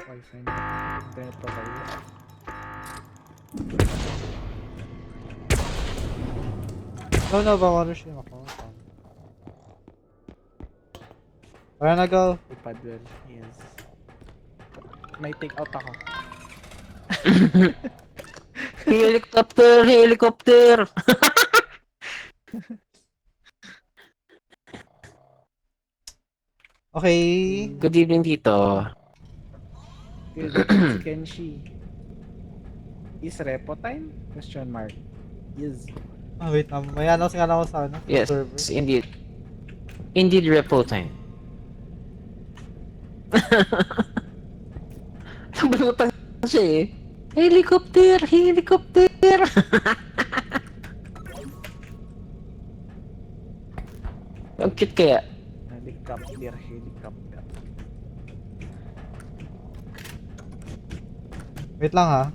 Sa wifi niya. Internet provider. No, Wakarushima ako. Where na go? Lipad well. Yes. May take out ako. Helicopter! Okay. Good evening, Tito. Good. Si Kenshi. Is repo time? Question mark. Is. Ah, wait na. May announce nga lang ako sa ano? Yes, Server. indeed. Indeed, repo time. Nabalutan siya eh. Helicopter! Ang cute kaya. Helicopter. Wait lang ha.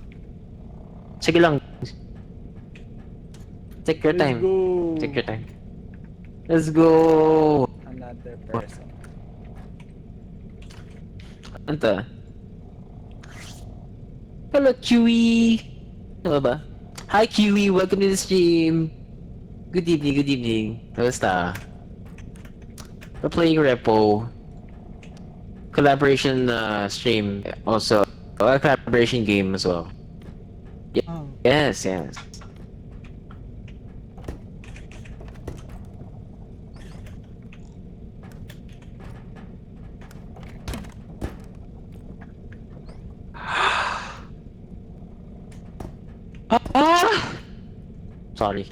Sige lang. Take your Let's time. go. Take your time. Let's go. Another person. Ano to? Hello, Chewy! Ano ba? Hi, Chewy! Welcome to the stream! Good evening. Kamusta? We're playing Repo. Collaboration stream also. A collaboration game as well. Oh. Yes, yes. Ah! Sorry.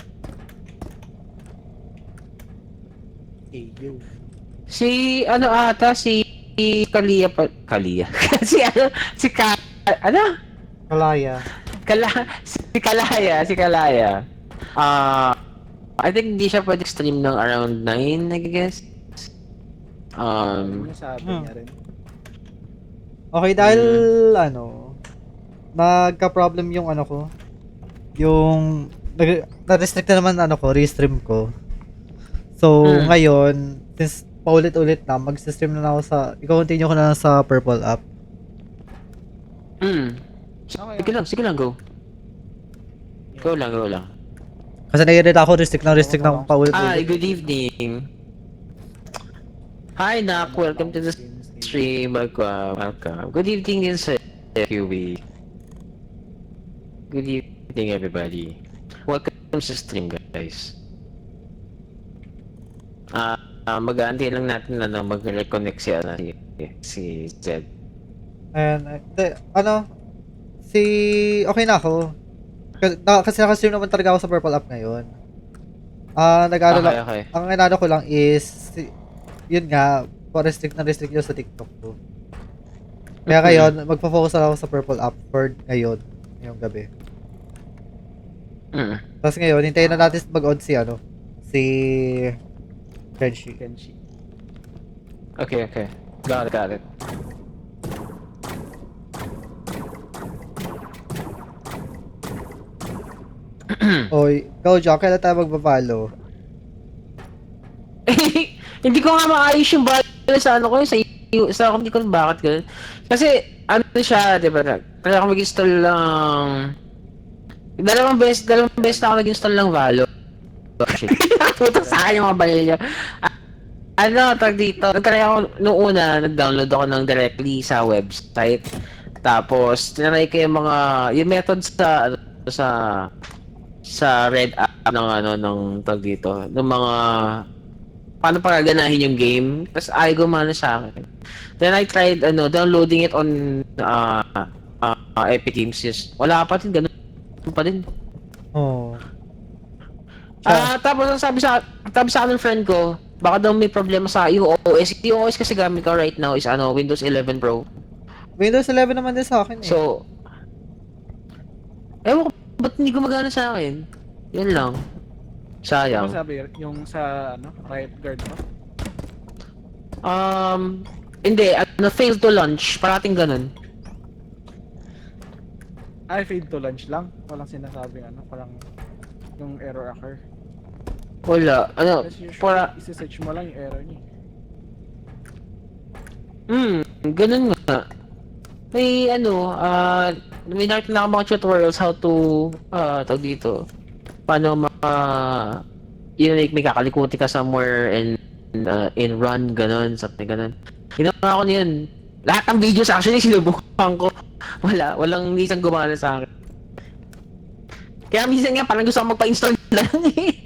Hey, yo. Si ano ata si Kalia pa Kalia. Si ano si ano? Kalaya. Si Kalaya. I think hindi siya pwede stream ng around 9, I guess. Yun yung sabi Hmm. niya rin. Okay, dahil ano, nagka-problem yung ano ko. Yung na-restrict na naman ano ko, restream ko. So, ngayon, since paulit-ulit na, mag-stream na ako sa, i-continue ko na lang sa Purple app. Okay, Sige lang, go. Go lang. Kasi naiirita ako, restrict ng Hi, paulit-ulit. good evening. Hi, Nak. Welcome to the stream. Welcome. Good evening din sa QB. Good evening, everybody. Welcome sa stream, guys. Mag-aantay lang natin na mag-reconnect si Zed. And, okay na ako. Kasi nakastream naman talaga ako sa Purple app ngayon. Okay. Ang inano ko lang is, yun nga, restrict yun sa TikTok ko. Kaya ngayon, magpo-focus na ako sa Purple app for ngayon, ngayong gabi. Tapos ngayon, hintayin na natin mag-on si Kenshi. Okay. Got it. Oy, ikaw, John, kailan tayo magpa-follow? Hindi ko nga maayos yung value sa ano ko, sa hindi ko bakit ganun. Kasi, ano siya, di ba, kaya ako mag-install lang, dalawang beses na ako nag-install ng Valo. Shit. Puto sa akin yung mga value niya. Ano, tag dito, nagtry ako, noong una, nag-download ako ng directly sa website. Tapos, tinry ko yung mga, yung methods sa Red app ng tag dito, ng mga paano pagaganahin yung game. Tapos ayaw gumana sa akin. Then I tried downloading it on Epic Games. Yes. Wala pa din, ganun pa din. Oh. Tapos ang sabi sa akin ng friend ko, baka daw may problema sa iOS. Yung OS kasi gamit ko right now is Windows 11 Pro. Windows 11 naman din sa akin eh. So, ewan ko, ba't hindi gumagana sa akin? Yan lang. Sayang. Ano sabi yung sa Riot Guard mo? Hindi, failed to launch. Parating ganun. Ay, failed to launch lang. Walang sinasabing walang yung error occur. Wala. Kasi usually, Para, isi-search mo lang yung error niya. ganun nga. May may nakita na ako mga tutorials how to, tawag dito, paano may kakalikuti ka somewhere in run, ganun, something ganun. Ginawa ko niyan. Lahat ng videos actually sinubukan ko. Walang isang gumana sa akin. Kaya minsan nga parang gusto ko magpa-install na lang eh.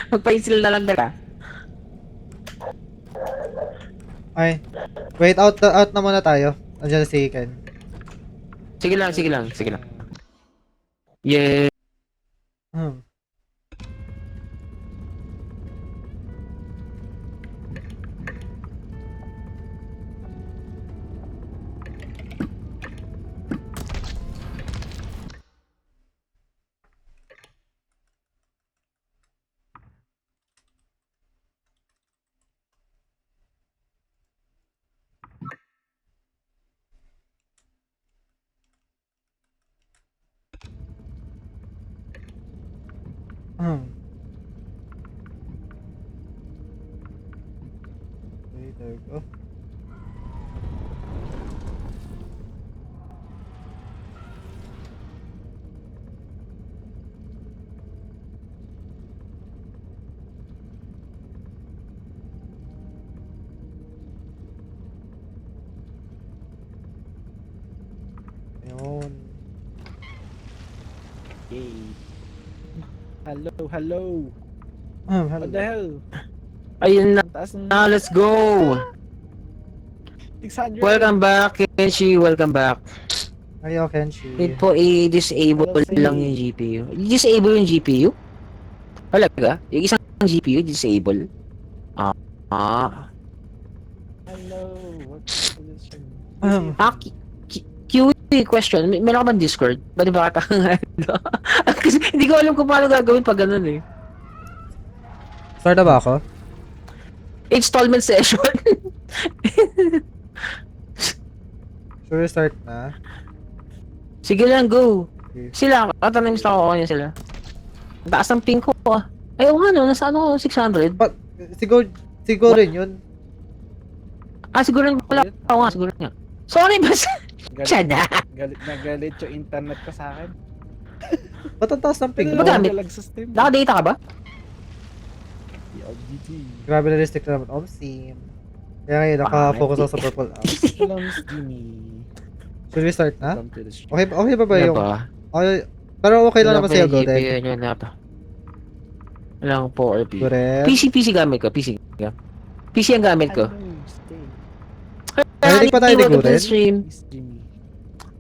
Magpa-install na lang talaga. Ay, wait, out na muna tayo. Andiyan si Ken. Sige lang. Yeah. Hmm. Okay, there we go. Hello. Hello. What the hell? Ayun na, Ang taas ng let's go! 600. Welcome back, Kenshi. Welcome back. Ayo, Kenshi. Need po i-disable Hello, Say. lang yung GPU. I-disable yung GPU? Talaga? Yung isang GPU, disable? Ah. Ah. Hello. What's the position? Ah, QA question. Meron ka bang Discord? Ba't ba ka Kasi hindi ko alam kung paano gagawin pag ganun eh. Start na ba ako? Installment session. Sure, start na. Sige lang, go. Okay. Sila, katanong gusto ko kanya sila. Ang taas ng ping ko ah. Ay, oo nga no, nasa ano, 600. Siguro rin yun. Ah, siguro wala. Oo nga, siguro nga. Sorry, bas. Siya Galit, na. galit na galit yung internet ko sa akin. Ba't ang taas ng ping Pero mo? Magamit. nalag sa Steam. Naka-data ka ba? LGT. Grabe na restrict naman. Sim. Kaya ngayon, naka-focus ako sa purple apps. Hello, Miss Jimmy. Should we start na? Welcome to the stream. Okay ba Wala yung... pa. Okay, pero okay lang naman sa'yo, Golden. GPU na pa. Wala akong 4 RP. Golden. PC gamit ko, PC. PC ang gamit ko. Hello, stay. Narinig pa tayo ni Welcome to the Guren? stream. Miss Jimmy.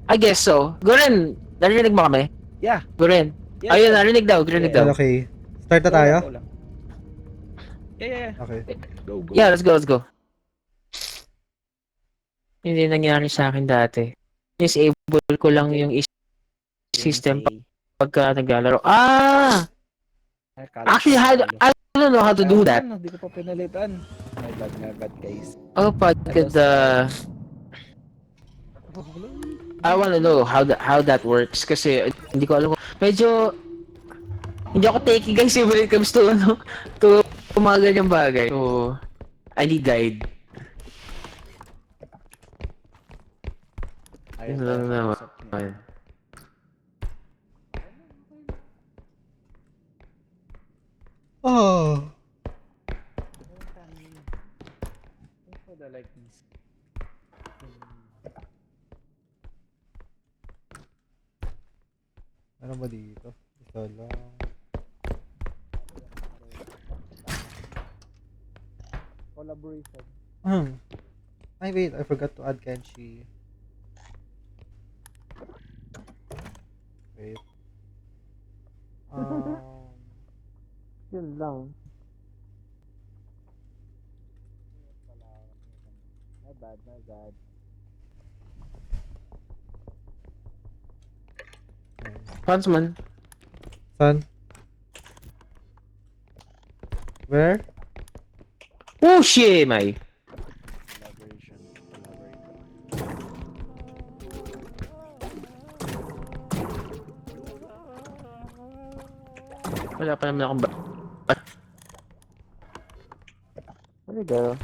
I guess so. Guren, narinig mo kami? Yeah. Guren. Yes, Ayun, sir. narinig daw, narinig daw. Okay. Start na tayo? Go lang. Yeah. Okay. Go. Yeah, let's go. Hindi nangyari sa akin dati. Disable ko lang yung system pagka naglalaro. Ah! Actually, I don't know how to do that. Hindi ko pa pinalitan. My bad guys. Oh, pagka I wanna know how that works kasi hindi ko alam kung medyo hindi ako techy guys when it comes to to mga ganyang bagay. So, I need guide. Yun lang naman. Oh. Ano ba dito? Ito lang. Collaboration. Ay, wait. I forgot to add Kenshi. Wait. Yun lang. My bad. Huntsman. Saan? Where? Oh shit, may. Collaboration. Wala pa naman akong There we go.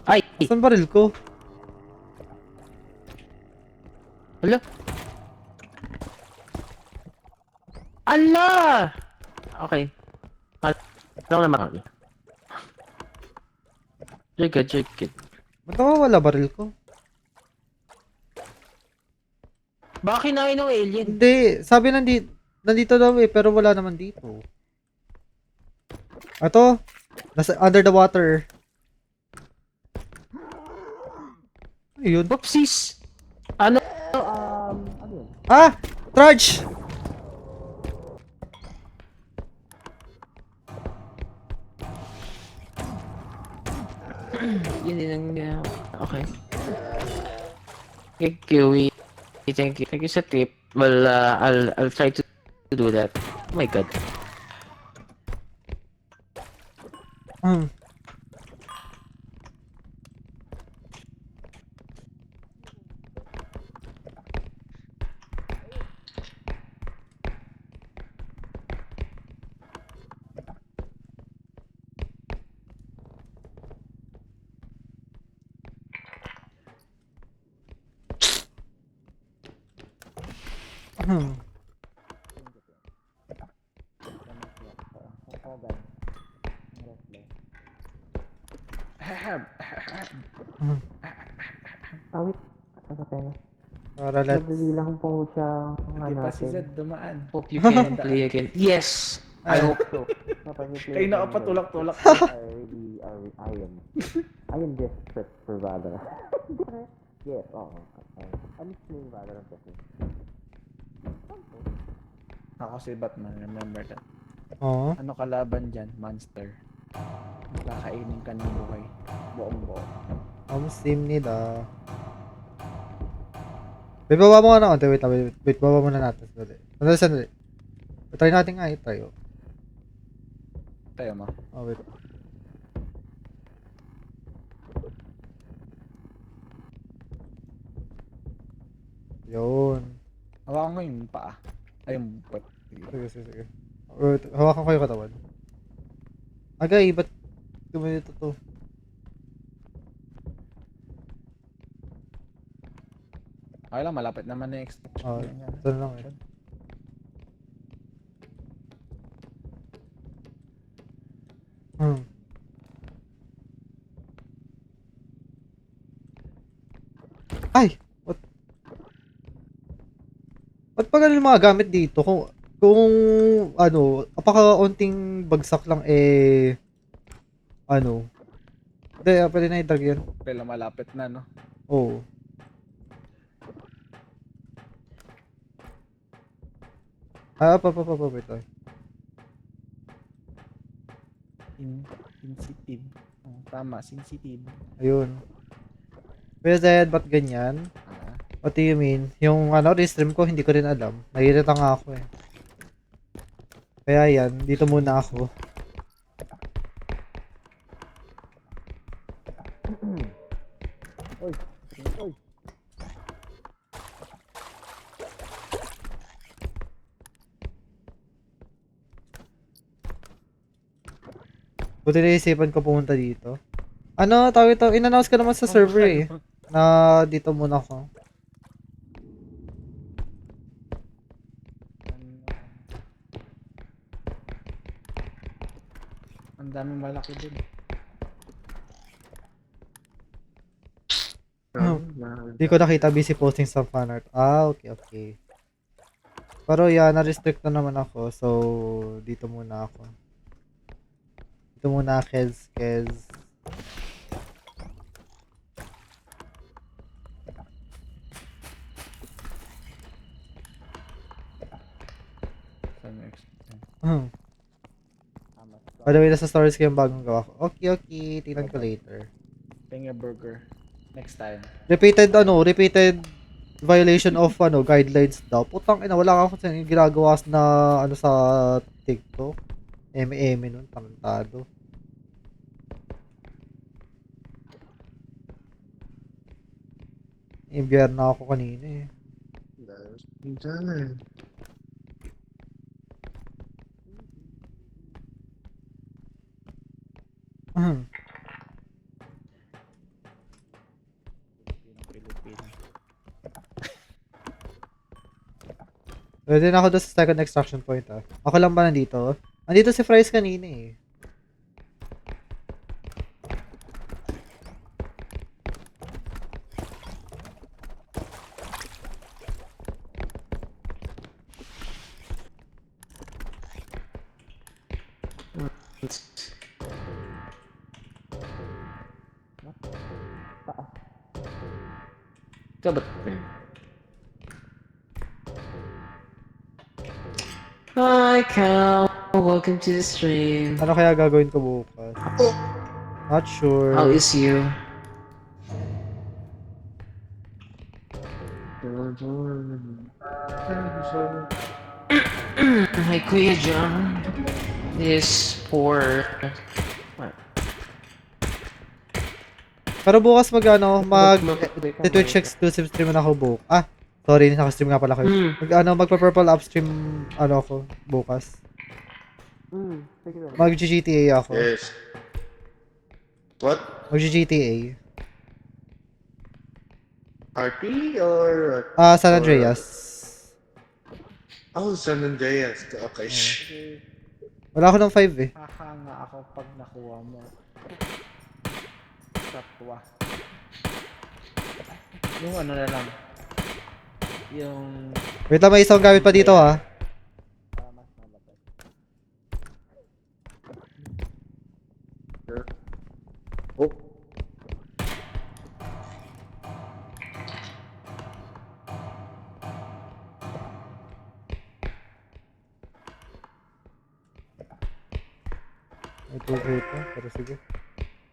Ay! Saan baril ko? Hala! Ala! Okay. Alam naman ako. Check it. Ba't nawawala baril ko? Baka kinain ng alien. Hindi. Sabi nandito daw eh, pero wala naman dito. Ito. Nasa under the water. Ano yun? Oopsies! Ano? Ah! Trudge! Yun din ang... okay. Thank you. Thank you sa tip. Well, I'll try to do that. Oh my god. Awit. Sa pena. Para let... Nabili lang po siya Hindi pa si Zed dumaan. Hope you can play again. Yes! I hope so. Kayo nakapatulak-tulak. I am desperate for Valorant. Yes, oo. I'm playing Valorant kasi. Ako si Batman, remember that. Oo. Ano kalaban dyan? Monster. Kakainin ka ng buhay. Buong buo. Ang sim nila. Wait, baba mo nga na konti. Wait, baba muna natin. Sandali. Try natin nga, try. Tayo mo. Oh, wait. Yun. Hawakan ko yung paa. Ay, yung puwet. Sige. Wait, hawakan ko yung katawan. Agay, ba't gumanito to? Okay lang, malapit naman na yung extraction. Ah, Yan. ito na lang eh. Hmm. Ay! Ba't pa ganun yung mga gamit dito? Kung ano, apaka-unting bagsak lang ano. Hindi, pwede na i-drag yan. Pero malapit na, no? Oo. Wait lang. Sensitive. Oh, tama, sensitive. Ayun. Pero Zed, ba't ganyan? Ah, What do you mean? Yung ano, restream ko, hindi ko rin alam. Nahirita nga ako eh. Kaya yan, dito muna ako. Buti naisipan ko pumunta dito. Ano, tawag ito, in-announce ko naman sa server eh. Na dito muna ako. ang daming malaki din. Hindi ko nakita busy posting sa fanart. Okay. Pero yeah, na-restrict na naman ako. So, dito muna ako. Dito muna, Kez. Saan yung extraction? By the way, nasa stories ko yung bagong gawa ko. Okay. Tingnan ko later. Tingnan burger. Next time. Repeated violation of guidelines daw. Putang ina, wala ako sa ginagawa na sa TikTok. nun, tangtado. Imbierna ako kanina eh. Pilipino. Pwede na ako doon sa second extraction point ah. Ako lang ba nandito? Nandito si Fries kanina eh. Ito ba? Hi, Cal. Welcome to the stream. Ano kaya gagawin ko bukas? Not sure. How is you? Hi, Kuya John. Is for... What? Pero bukas Twitch exclusive stream na ako bukas. Sorry, naka-stream nga pala kayo. Magpa-purple upstream ako bukas. Mag-GTA ako. Yes. What? Mag-GTA. RP or what? San Andreas. Oh, San Andreas. Okay. Wala ako ng 5 eh. Hahanga ako pag nakuha mo. Satwa. Yung ano na lang. Yung Wait lang, may isang gamit pa dito ha. Para mas malapit. Oh, May tugay pa, pero sige.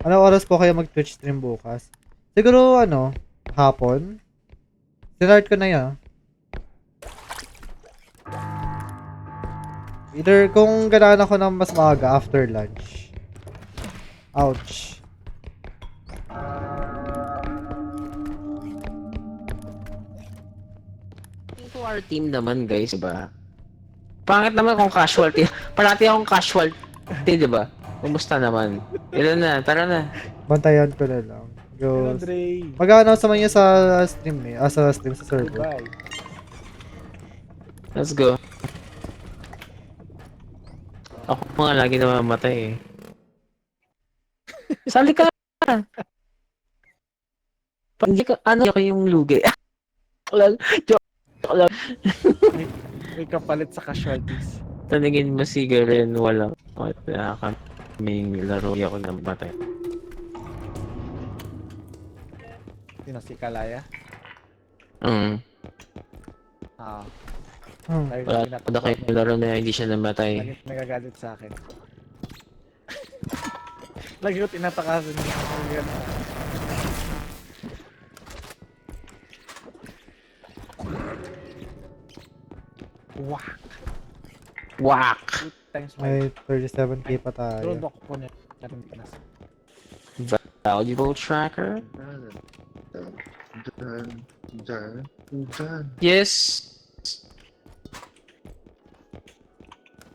Anong oras po kayo mag-Twitch stream bukas? Siguro hapon? Sinart ko na yan. Either kung kailangan ako ng mas maaga after lunch. Ouch. To our team naman, guys, diba? Pangit naman kung casual team. Parati akong casual team, diba? Kumusta naman? Ilan na? Tara na. Bantayan ko na lang. Hello, Go. Dre. Mag-announce naman yun sa stream eh. Sa stream, sa server. Goodbye. Let's go. Ako nga lagi namamatay eh. Sali ka! Hindi ka, ako yung lugi. Joke lang. May kapalit sa casualties. Tanigin mo si Garen, walang kaming laro ako namatay. Sino si Kalaya? Ah, lagi Wala na na kayo laro na hindi siya namatay. Lagi nagagalit sa akin. Lagi ko tinatakasan niya. Wah! Whack! Times 5. May 37k pa tayo. Drone ko niya. Natin Pinas. Valuable tracker? dun, dun, dun. Yes!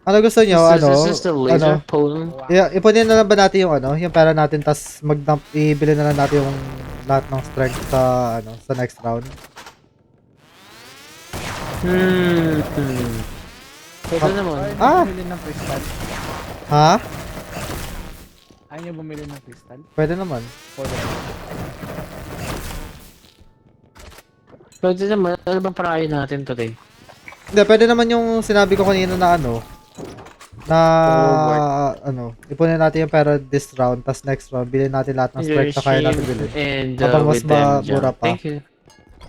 Ano gusto nyo? This is the laser pole. Ipunin na lang ba natin yung yung pera natin, tas ibili na lang natin yung lahat ng strength sa sa next round. Pwede naman. Ayaw niyo bumili ng crystal? Ha? Ayaw niyo bumili ng crystal? Pwede naman. Pwede naman. Ano bang parayon natin today? Hindi, pwede naman yung sinabi ko kanina na ipunin natin yung pera this round, tas next round, bilhin natin lahat ng strength na kaya natin bilhin. And Habang mas with them, mura pa. Thank you.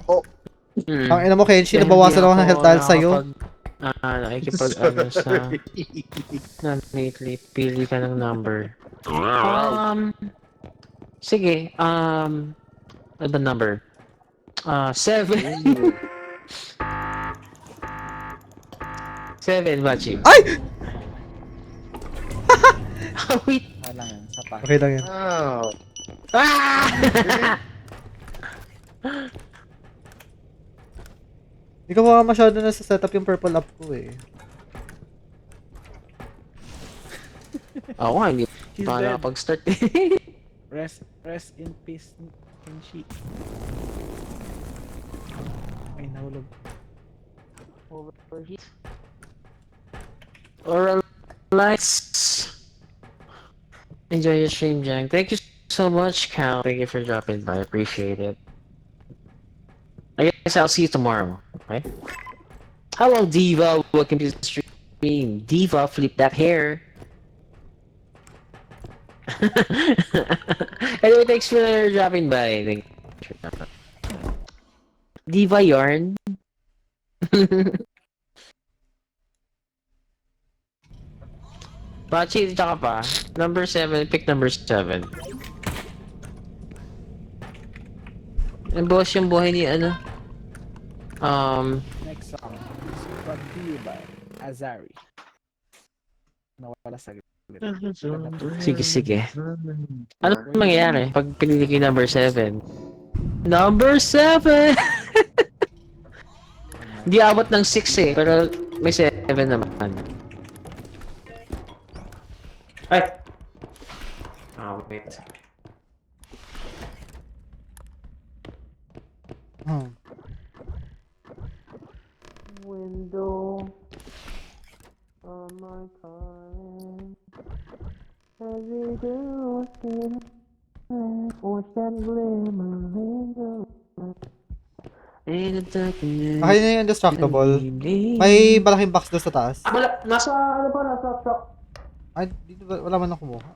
Oh. Ang ina mo, Kenshi, nabawasan ako ng health dahil sa'yo. Nakikipag sa lately, pili ka ng number. Sige, ano ba number? 7. 7, Bachi. Ay! Wait. Lang yan, sapa. Okay lang yun. Oh. Ah! Hindi ko mga masyado na sa setup yung purple up ko eh. Ako nga, hindi He's pa dead. nakapag-start. Rest in peace, Kenshi. Ay, nahulog. Oral lights. Enjoy your stream, Jang. Thank you so much, Cal. Thank you for dropping by. Appreciate it. I guess I'll see you tomorrow. Okay? Hello, Diva. Welcome to the stream. Diva, flip that hair. Anyway, thanks for dropping by. Thank you. Diva Yarn. Bachi, tsaka pa. Number 7, pick number 7. Ang boss yung buhay ni Next song is brought to you by Azari. Nawala sa gilid. Sige. Ano mangyayari pag pinili ko yung number 7? Number 7! Hindi abot ng 6 eh, pero may 7 naman. Ay! Wait. Window on my car. Every girl watch that glimmer in the Akin na yung indestructible. May malaking box doon sa taas. Wala, nasa, ano ba, nasa truck. Ay, dito wala man ako kumuha.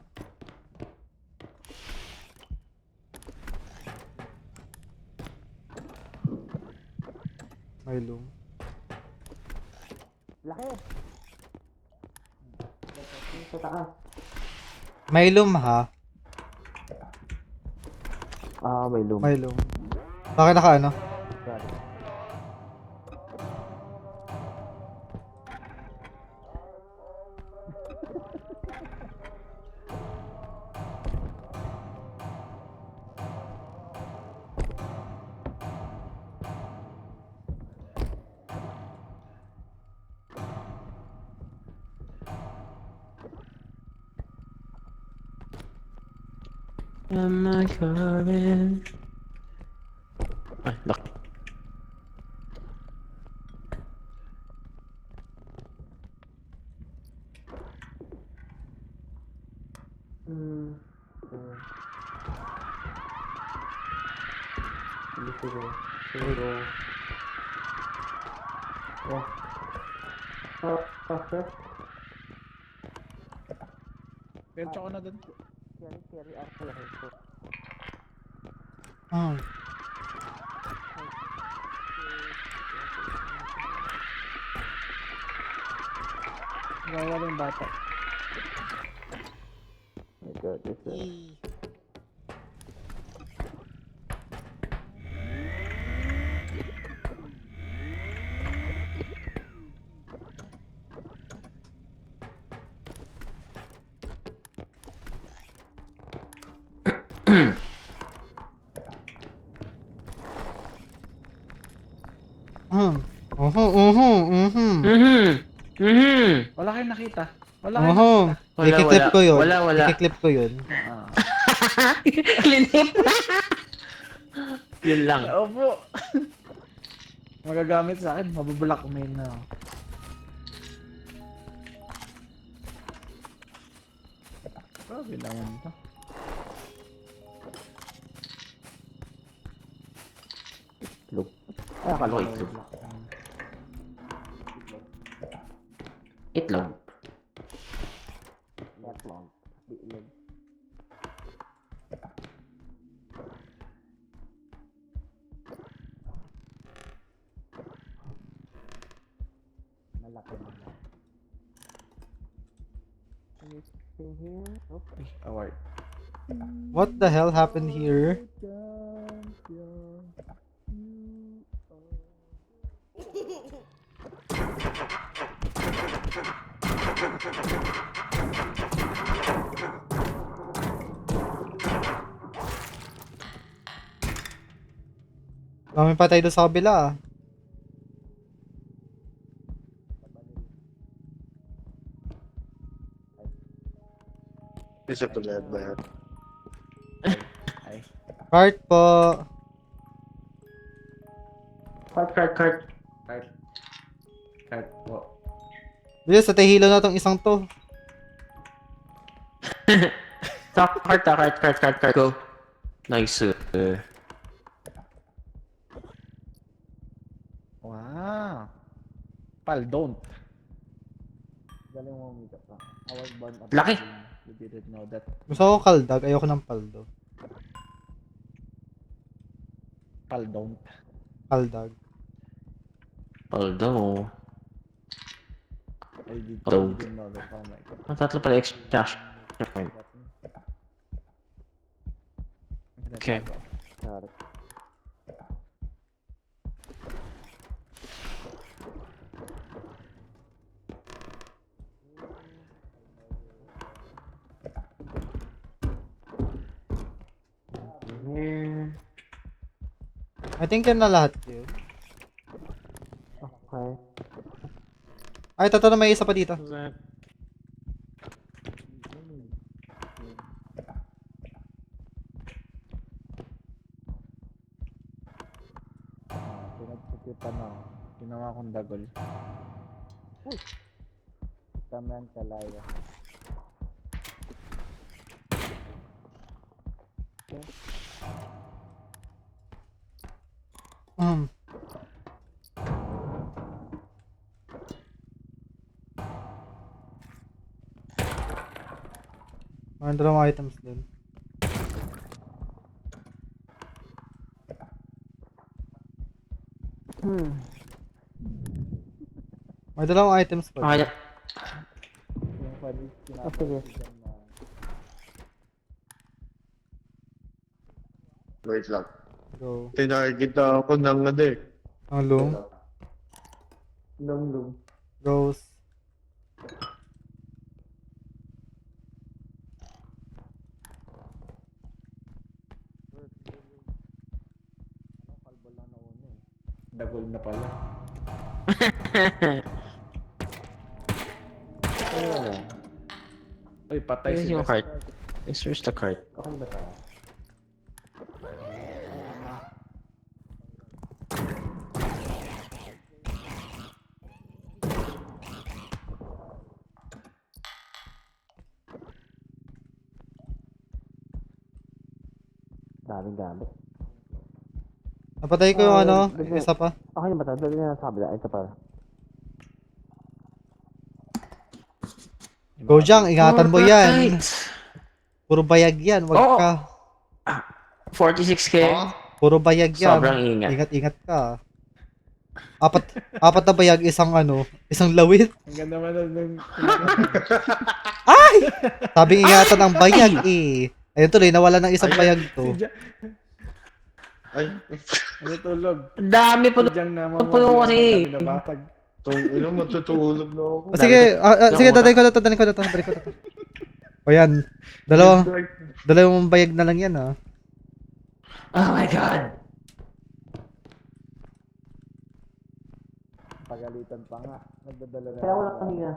May loom. Laki. Sa taas. May loom ha? May loom. May loom. Bakit naka ano? Am I coming? Ay, laki. Diretso ko na dun. Hmm. Nawawala yung bata. Hmm. Wala kayong nakita. Wala kayong Oho. nakita. Wala, Ikiklip wala. ko yun. Wala, wala. Ikiklip ko yun. Ah. Linip. Yun lang. Opo. Magagamit sa akin. Mabablockmail na ako. Grabe naman ito. Itlog. Ay, akala ko itlog. Itlog. Award. What the hell happened here? Dami patay doon sa kabila ah. Isa pala ba yan? Ay. Cart po. Cart. Cart. Cart po. Bilis, sa tahilo na tong isang to. Cart. Go. Nice. Wow. Pal, don't. Galing mo umikap pa. I was born a Laki. Pilgrim. You didn't know that. Gusto ko kaldag, ayoko ng paldo. Pal, don't. Kaldag. Although, I Don't. didn't know that. Oh my god. ang tatlo pala extra point. Okay. Here. I think yun na lahat yun. Okay. Ay, totoo na may isa pa dito. Pinagsikipan ako. Ginawa kong dagol. Uy! Taman kalaya. May dalawang items dun. May dalawang items pa. Okay dun. na. Yung pwede Ah, sige. dyan na Wait lang. Go. Tinakikita ako ng ano eh. Ang loom. Ng loom. Goes. kalbo lang na una eh. Dagol na pala. Uy, patay Here's si yung Best. cart. Where's the cart? Okay ba tayo? Daming gamit. Napatay ko yung ano, bigyan. isa pa. Okay na ba ito? Dali na sa kabila. Ito pa. Go Jang, ingatan mo yan. Alright. Puro bayag yan, wag Oo. ka. 46k. Puro bayag yan. Sobrang ingat. Ingat-ingat ka. Apat na bayag, isang ano, isang lawit. Ang ganda man ng Sabing ingatan ang bayag eh. Ayun tuloy, nawala ng isang bayag to. si Jang. Ay, Ano tulog? Ang dami po. Si Jang na Puno kasi. Binabasag. itong ino matutulog na ako. Sige, sige, dadalhin ko na to, dadalhin ko na to, dadalhin ko na to. O yan, dalawang bayag na lang yan ah. Oh my god. Pagalitan pa nga. Nagdadala na. Kaya wala kanina.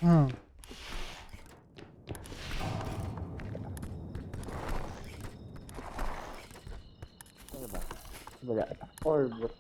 Hmm. Wala. Orb.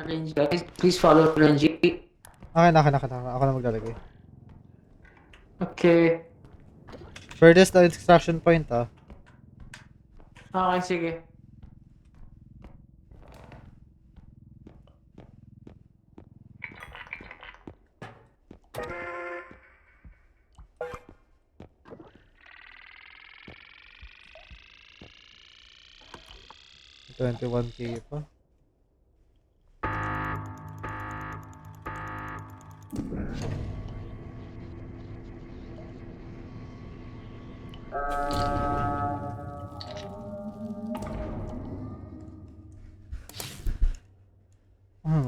Renji, guys, please follow Renji. Akin, ako na maglalagay. Okay. Furthest na extraction point ah. Okay, sige. Ito 21k pa. Hmm.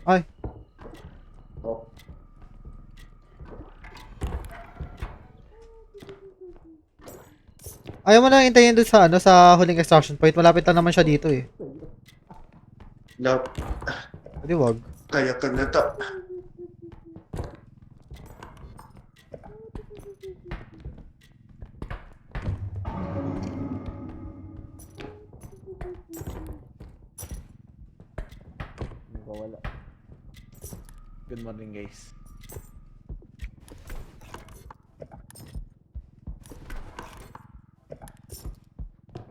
Ay. Ayaw mo na hintayin doon sa ano sa huling extraction point. Malapit lang naman siya dito eh. Na, Hindi wag. kaya ka na to. Wala. Good morning, guys.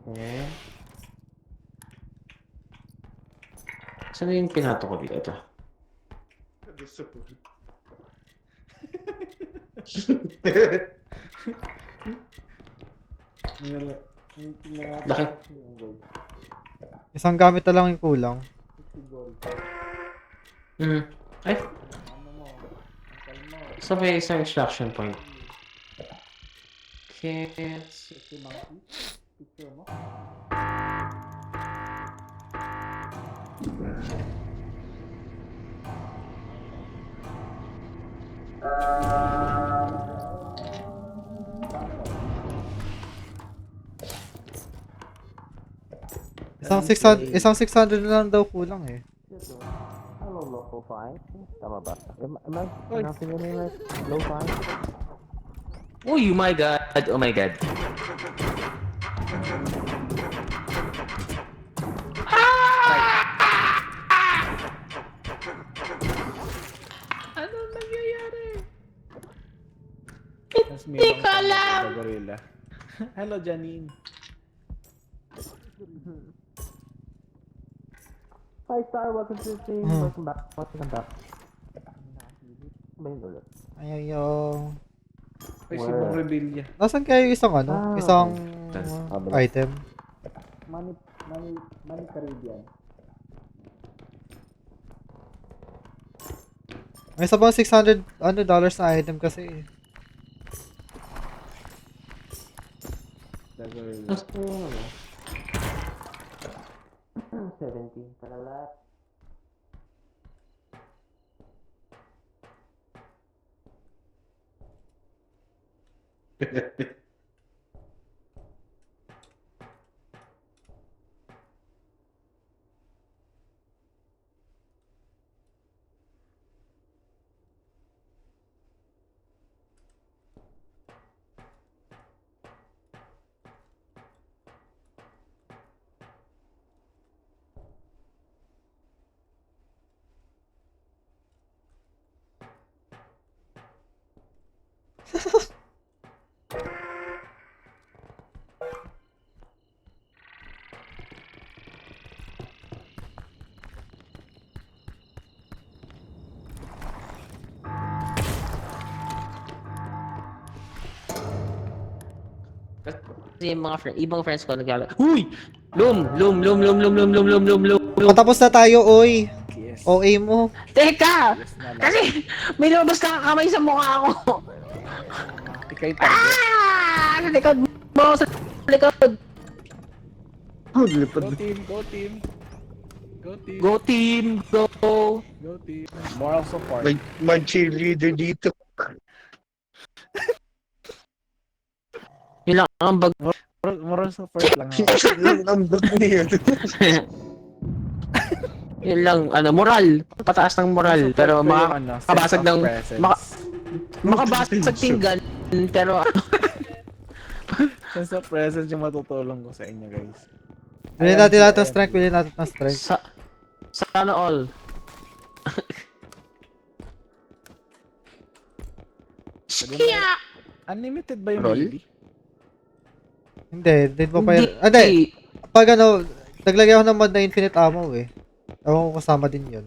Okay. Saan yung pinato ko dito? Ito. Gusto ko. Laki. Isang gamit na lang yung kulang. Mm. Ay. So may isang extraction point. Kits. Isang 600 na lang daw kulang eh. Hello, local 5. Tama ba? Am I Oy. pronouncing your name right? Low 5? Oh my god. Oh my god. Hindi ko alam. Gorilla. Hello, Janine. 5-star, welcome to the stream. Hmm. Welcome back. Welcome back. Ba yun ulit? Ayayong. Ay, si Bong Rebilla. Nasaan kaya yung isang ano? Ah, Isang okay. item? Money Caribbean. May isa pang 600 dollars na item kasi eh. The Gorilla. Mas po ano? 17 para lahat. Kasi yung mga ibang friends ko naglalaro. Uy! Lum! Patapos na tayo, oy! Yes. OA mo. Teka! Yes na lang. Kasi may lumabas na kamay sa mukha ko. Ikaw yung target. Ah! Sa likod mo! Sa likod! Go team, go team. Go team, Go team! Go! go team. Moral support. May cheerleader dito. Yun lang ang bag. Moral support lang ako. Ang bag niya. Yun lang, ano, moral. Pataas ng moral. Support Pero ko yung, makabasag sense of ng... presence. Makabasag tinggan. Pero Sense of presence yung matutulong ko sa inyo, guys. Bilhin natin lahat ng strength, bilhin natin ng strength. sana all. Pwede mo- Unlimited ba yung Roll? baby? Hindi, din mo pa yun. Hindi, pag ano, naglagay ako ng mod na infinite ammo eh. Ewan ko kasama din yun.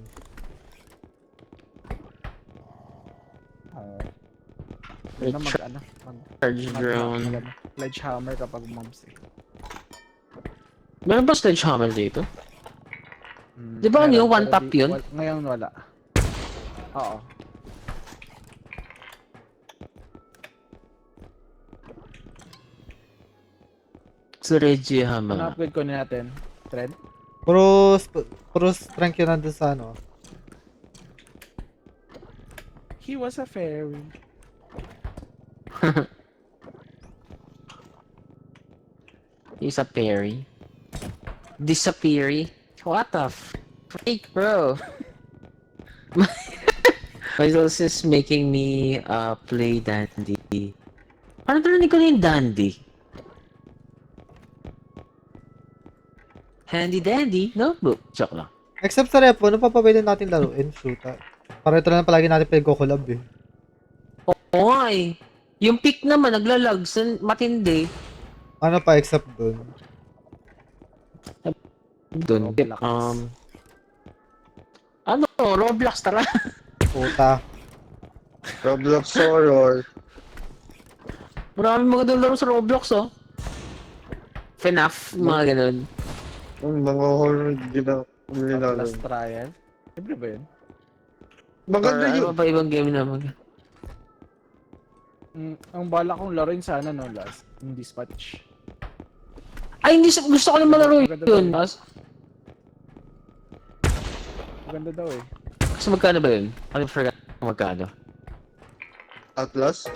Yun na Charge drone. sledgehammer kapag mobs eh. Meron ba sledgehammer dito? Mm, Di ba ano meron, yun? One pero tap yun? Ngayon wala. Oo. Sa Reggie Hammer. Ano-upgrade ko na natin? Trend? Puro strength yun nandun sa ano. He was a fairy. He's a fairy. Disappeary? What the freak, bro? My source is making me play Dandy. Parang narinig ko na yung Dandy. Handy dandy notebook. Joke lang. Except sa repo, ano pa pa pwede natin laruin? Shoot ah. Para ito lang palagi natin pinag-collab eh. Oo nga eh. Yung pick naman, naglalag. Matindi. Ano pa except dun? Doon. Roblox. Ano? Roblox, tara. Puta. Roblox Horror. Maraming magandang laro sa Roblox, oh. FNAF, mga ganun. Yung mga horror nilalaro. Last Trial. Siyempre ba yun? Maganda Or yun. ano pa ibang game na mag... Ang bala kong laruin sana no last. Yung Dispatch. Ay, hindi, gusto ko na malaro yun. Maganda daw eh. Kasi magkano ba yun? I forgot kung magkano. Atlas.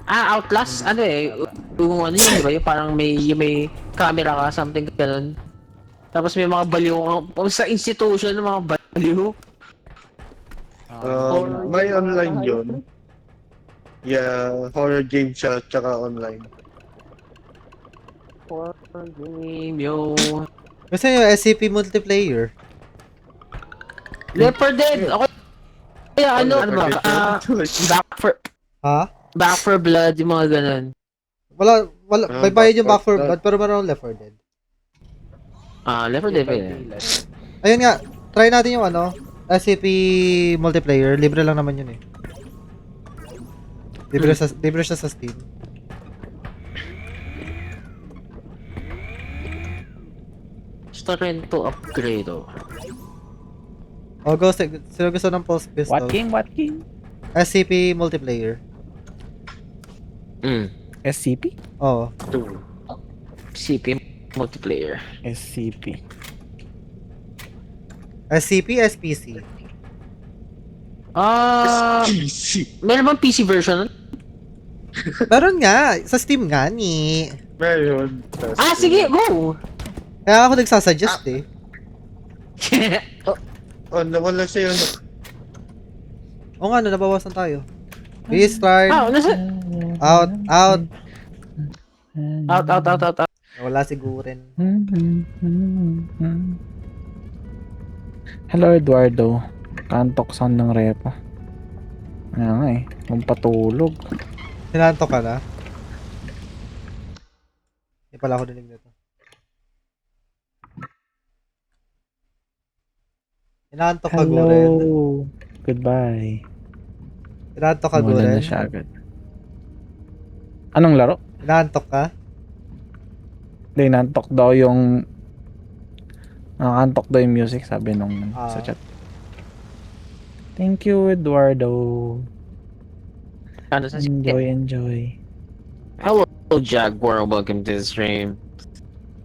Outlast? Ano eh, yung ano yun, di ba? Yung parang may camera ka, something ganun. Tapos may mga baliw ka, sa institution, mga baliw. May online yun. Yeah, horror game siya, tsaka online. Horror game, yo. Gusto nyo SCP multiplayer? Leopard Dead! Ako, kaya ano ba? Ha? Back for Blood, yung mga ganun. Wala, may bayad yung Back Back 4 4 Blood, pero meron Left 4 Dead. Leopard Dead pa yun. Ayun nga, try natin yung ano, SCP multiplayer. Libre lang naman yun eh. Libre siya sa Steam. Start to upgrade, oh. O, sino gusto ng Pulse Pistol? What king? What king? SCP multiplayer. SCP? Oo. CP multiplayer. SCP. SCP, SPC. PC. Meron bang PC version? Meron nga, sa Steam nga ni. Meron. Sige, go! Kaya ako nagsasuggest eh. Oh, nawala siya yun. O nga, nabawasan tayo. Restart. Nasa... Out. Out. Wala sigurin. Hello Eduardo. Kantok sound ng repa. Ano nga eh. Kung patulog. Sinanto ka na? Hindi pala ako dinig nito. Sinanto ka, Guren. Goodbye. Sinanto ka, Wala Guren. na siya agad. Anong laro? Sinantok ka? Hindi, nantok daw yung... Nakakantok daw yung music, sabi nung sa chat. Thank you, Eduardo. Ano sa Enjoy. Hello, Jaguar. Welcome to the stream.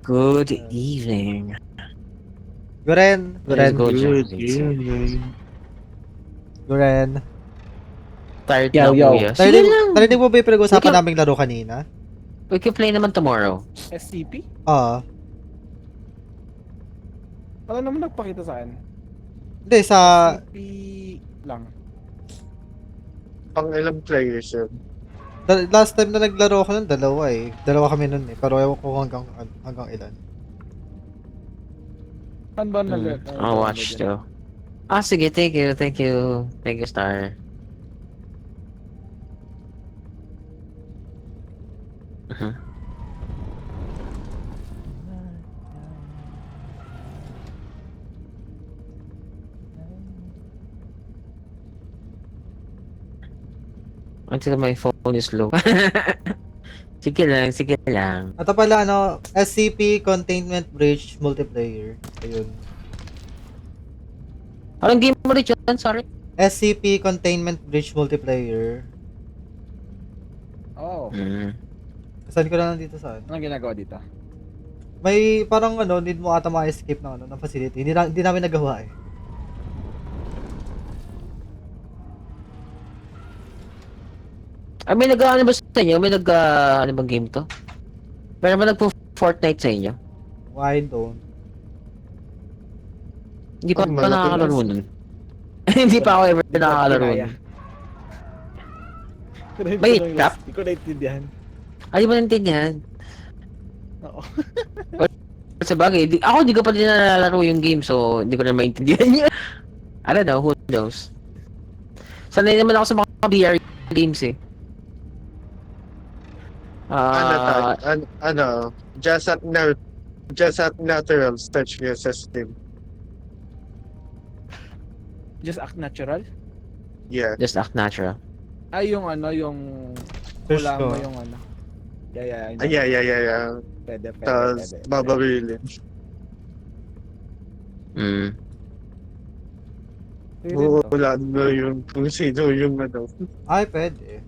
Good evening. Guren. Let's go, Guren. Jaguar. Guren. Tired Yo, na, yo. kuya. Sige lang. Narinig mo ba yung pinag-usapan Ikaw- naming laro kanina? We can play naman tomorrow. SCP? Oo. Wala naman nagpakita sa akin. Hindi, sa... SCP lang. Pang ilang players yun. Last time na naglaro ako nun, dalawa eh. Dalawa kami nun eh. Pero ewan ko hanggang ilan. Saan ba I'll watch too. Sige, thank you. Thank you, Star. Until my phone is low. Sige lang. Ito pala ano, SCP Containment Breach Multiplayer. Ayun. Anong game mo rin yun? Sorry. SCP Containment Breach Multiplayer. Oh, Saan ko na lang dito sa ano? anong ginagawa dito? May parang ano, need mo ata ma-escape ng ano, ng facility. Hindi namin nagawa eh. May nag-ano ba sa inyo? May ano bang game to? Meron ba nagpo-Fortnite sa inyo? Why don't? Hindi pa Ang pa malaki nakakalaro nun. Hindi pa ako ever nakakalaro nun. May trap? Hindi ko naintindihan. Ay, mo naintindihan. Oo. Sa bagay, hindi ko pa din nalalaro yung game, so hindi ko na maintindihan yun. I don't know, who knows. Sanay naman ako sa mga VR games eh. Just at natural touch your system. Just act natural? Yeah. Just act natural. Ay, yung ano, yung Search hula ko. mo yung ano. Yeah, I know. Yeah. Pwede. Tapos, babarilin. Mm. Pwede rin to. Wala na yung kung sino yung ano. Ay, pwede.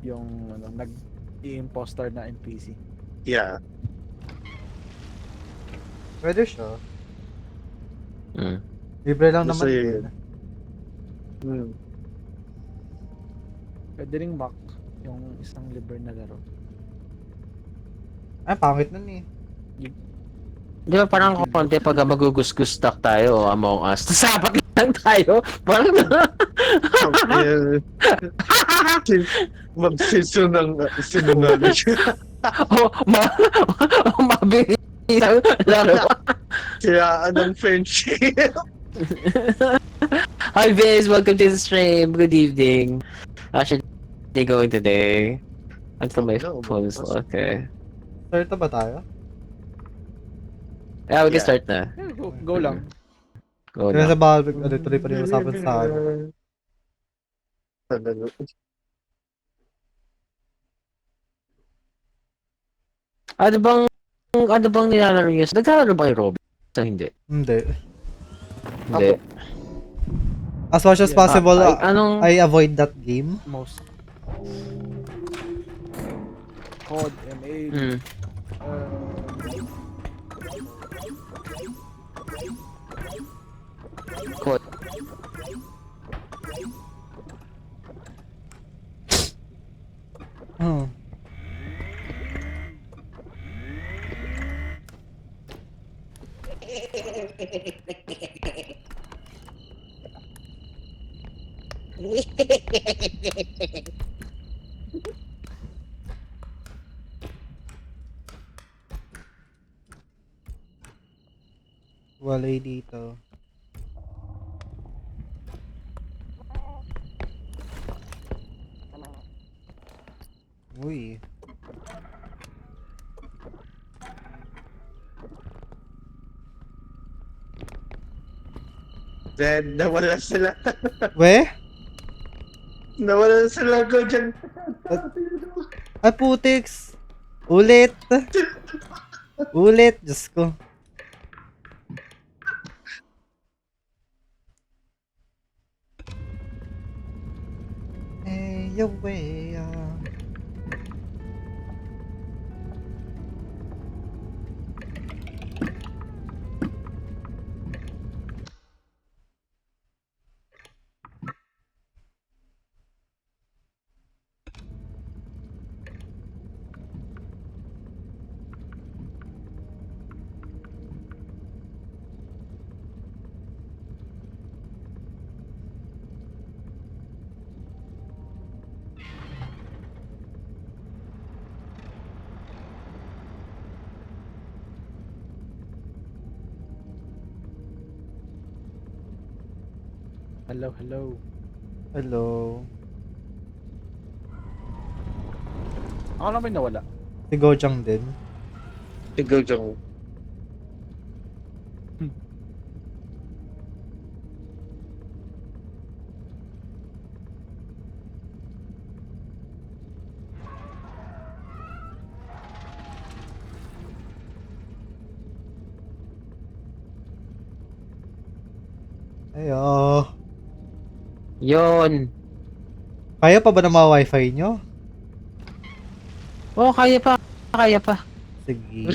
Yung ano, nag-imposter na NPC. Yeah. Pwede siya. Mm. Libre lang Basta naman yun. din. Pwede ring mock yung isang libre na laro. Ay, pangit nun eh. Di ba parang konti pag magugusgustak tayo o Among Us, sapat lang tayo. Parang Mag-season ng sinungaling. oh, mabilis ang laro. Kaya anong friendship? Hi Biz, welcome to the stream. Good evening. Actually, going today. Until my No, phone is okay. Start na ba tayo? Yeah, we can Yeah. start na. Yeah, go lang. Go Kaya na. sa baka tuloy pa rin usapan sa ano. Ano bang nilalaro niyo? Naglalaro ba kayo Robin? So, hindi. Hindi. Hindi. As much as Yeah. possible, Anong... I avoid that game. Most. COD, MA, Mm. Cool. Hmm. Walay dito. Uy. Then, nawala sila. We? Nawala sila ko dyan. Ay, putiks. Ulit. Ulit. Diyos ko. Hey, yo, way. Hello. Hello. Ako lang may nawala. Si Gojang din. Ikaw dyan. Ayo. Yon. Kaya pa ba ng mga wifi nyo? Oh, kaya pa. Kaya pa. Sige.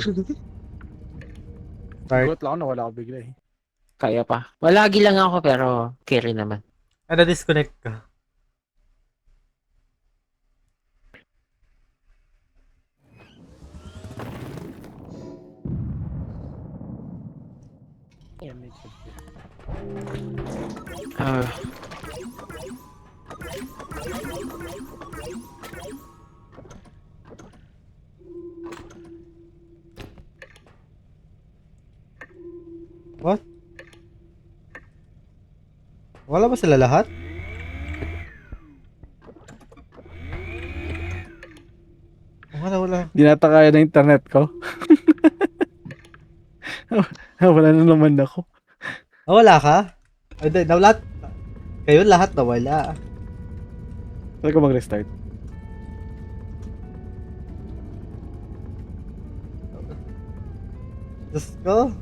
Start. Gulat lang ako, nawala ako bigla eh. Kaya pa. Malagi lang ako pero carry naman. Ay, na-disconnect ka. Ah. What? Wala ba sila lahat? Wala. Dinata kaya ng internet ko. Wala na naman ako. Wala ka? Ay, di, nawala. Kayo lahat nawala. Try ko mag-restart. Diyos ko.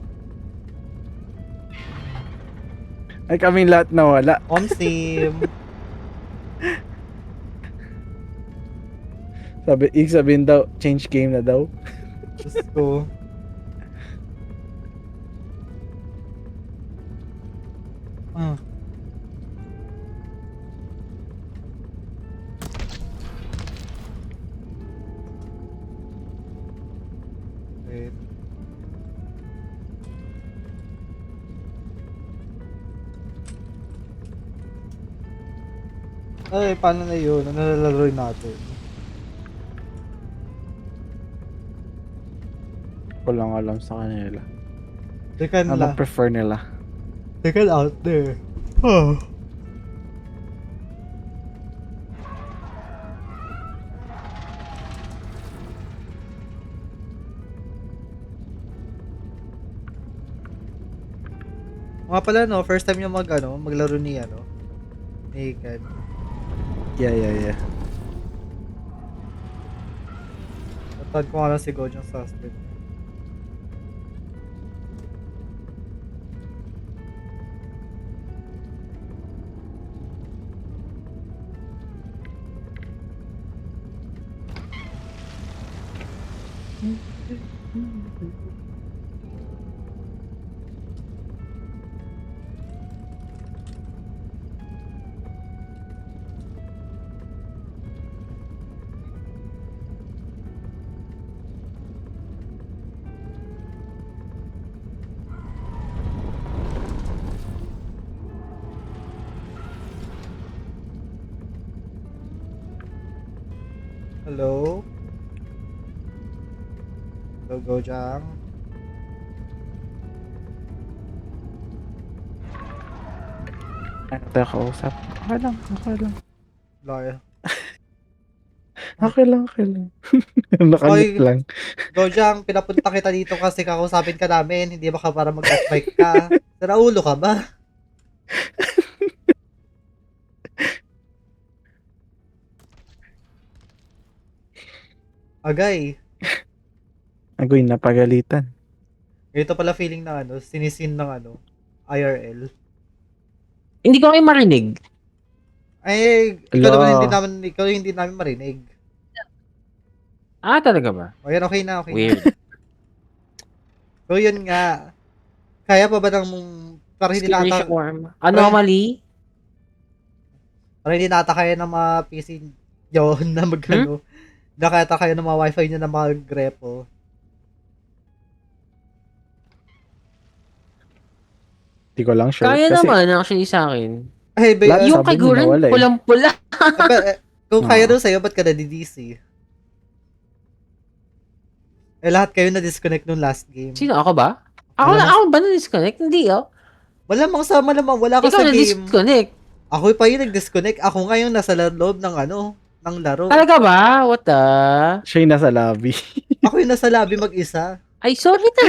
Ay, kaming lahat nawala. Omsim. Ibig sabihin daw, change game na daw. Diyos ko. Ah. Wait. Ay, paano na yun? Ano nalalaroin natin? Ko lang alam sa kanila. Second Ano la. prefer nila? Second out there. Oh. Mga pala no, first time yung maglaro ni Naked. Yeah. Natad ko nga lang si Gojang suspect. Hello? Hello, Gojang? Ano tayo kausap? Okay lang. Lawyer. Okay lang. Nakamit Oy. lang. Gojang, pinapunta kita dito kasi kakausapin ka namin. Hindi ba ka para mag-mic ka? Sira ulo ka ba? Agay. Agoy, napagalitan. Ito pala feeling ng sinisin ng IRL. Hindi ko kayo marinig. Ay, Ala. ikaw hindi namin marinig. Ah, talaga ba? O yan, okay na. Weird. So yun nga. Kaya pa ba para hindi Scary nata worm. Anomaly? para hindi natakaya ng mga PC yun na nakaya ng mga wifi nyo na mag-repo. Hindi ko lang sure. Kaya kasi naman actually sa akin. Ay, Lahat Yung sabi kay niyo Guren, nawala eh. pulang-pula. kung kaya Oo. daw sa'yo, ba't ka na-DC? Lahat kayo na-disconnect nung last game. Sino, ako ba? Ako Malamang- ako ba na-disconnect? Hindi, oh. Malamang wala ka Ikaw sa game. na-disconnect. Ako pa yung nag-disconnect. Ako ngayon nasa loob ng ng laro. Talaga ba? What the? siya yung nasa lobby. Ako yung nasa lobby mag-isa. Ay, sorry na.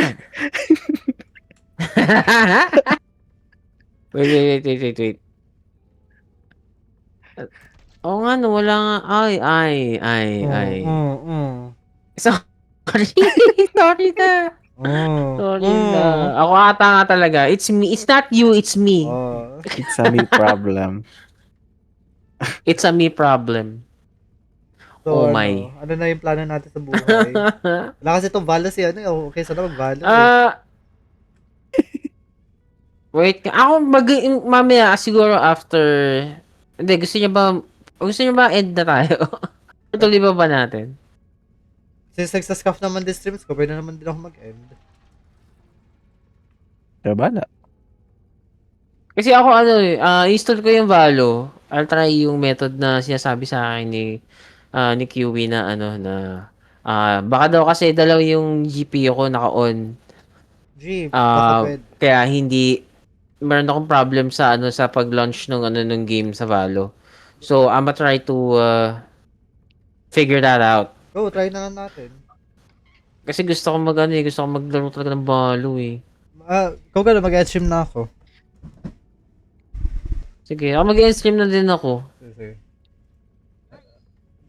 Wait. Oo nga, no, wala nga. Ay. Sorry. Sorry na. Sorry na. Ako ata nga talaga. It's me. It's not you, it's me. It's a me problem. It's a me problem. So, Oh my. ano na yung plano natin sa buhay? Wala kasi itong Valo okay, sana mag-Valo Wait, ako mamaya siguro after. Hindi, gusto niyo ba end na tayo? Tuloy ba natin? Since nagsascuff naman din streams ko, pwede naman din ako mag-end. Kaya bala. Kasi ako install ko yung Valo. I'll try yung method na sinasabi sa akin ni QB na baka daw kasi dalaw yung GPU ko naka-on. Baka pwede. Kaya hindi meron akong problem sa sa pag-launch nung game sa Valo. So, I'ma try to figure that out. Go, try na lang natin. Kasi gusto ko maglaro talaga ng Valo eh. Kung gano'n, mag-stream na ako. Sige, ako mag-stream na din ako. Sige.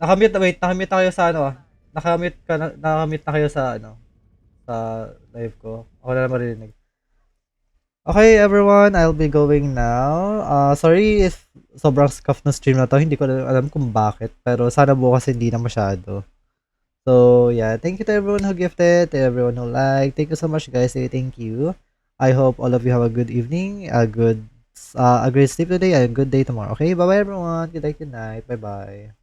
Nakamute na kayo sa ano ah. Nakamute na kayo sa ano, sa live ko. Ako na lang marinig. Okay, everyone, I'll be going now. Sorry if sobrang scuff na stream na to. Hindi ko alam kung bakit. Pero sana bukas hindi na masyado. So, yeah. Thank you to everyone who gifted, to everyone who liked. Thank you so much, guys. Thank you. I hope all of you have a good evening, a great sleep today, and a good day tomorrow. Okay, bye-bye, everyone. Good night, good night. Bye-bye.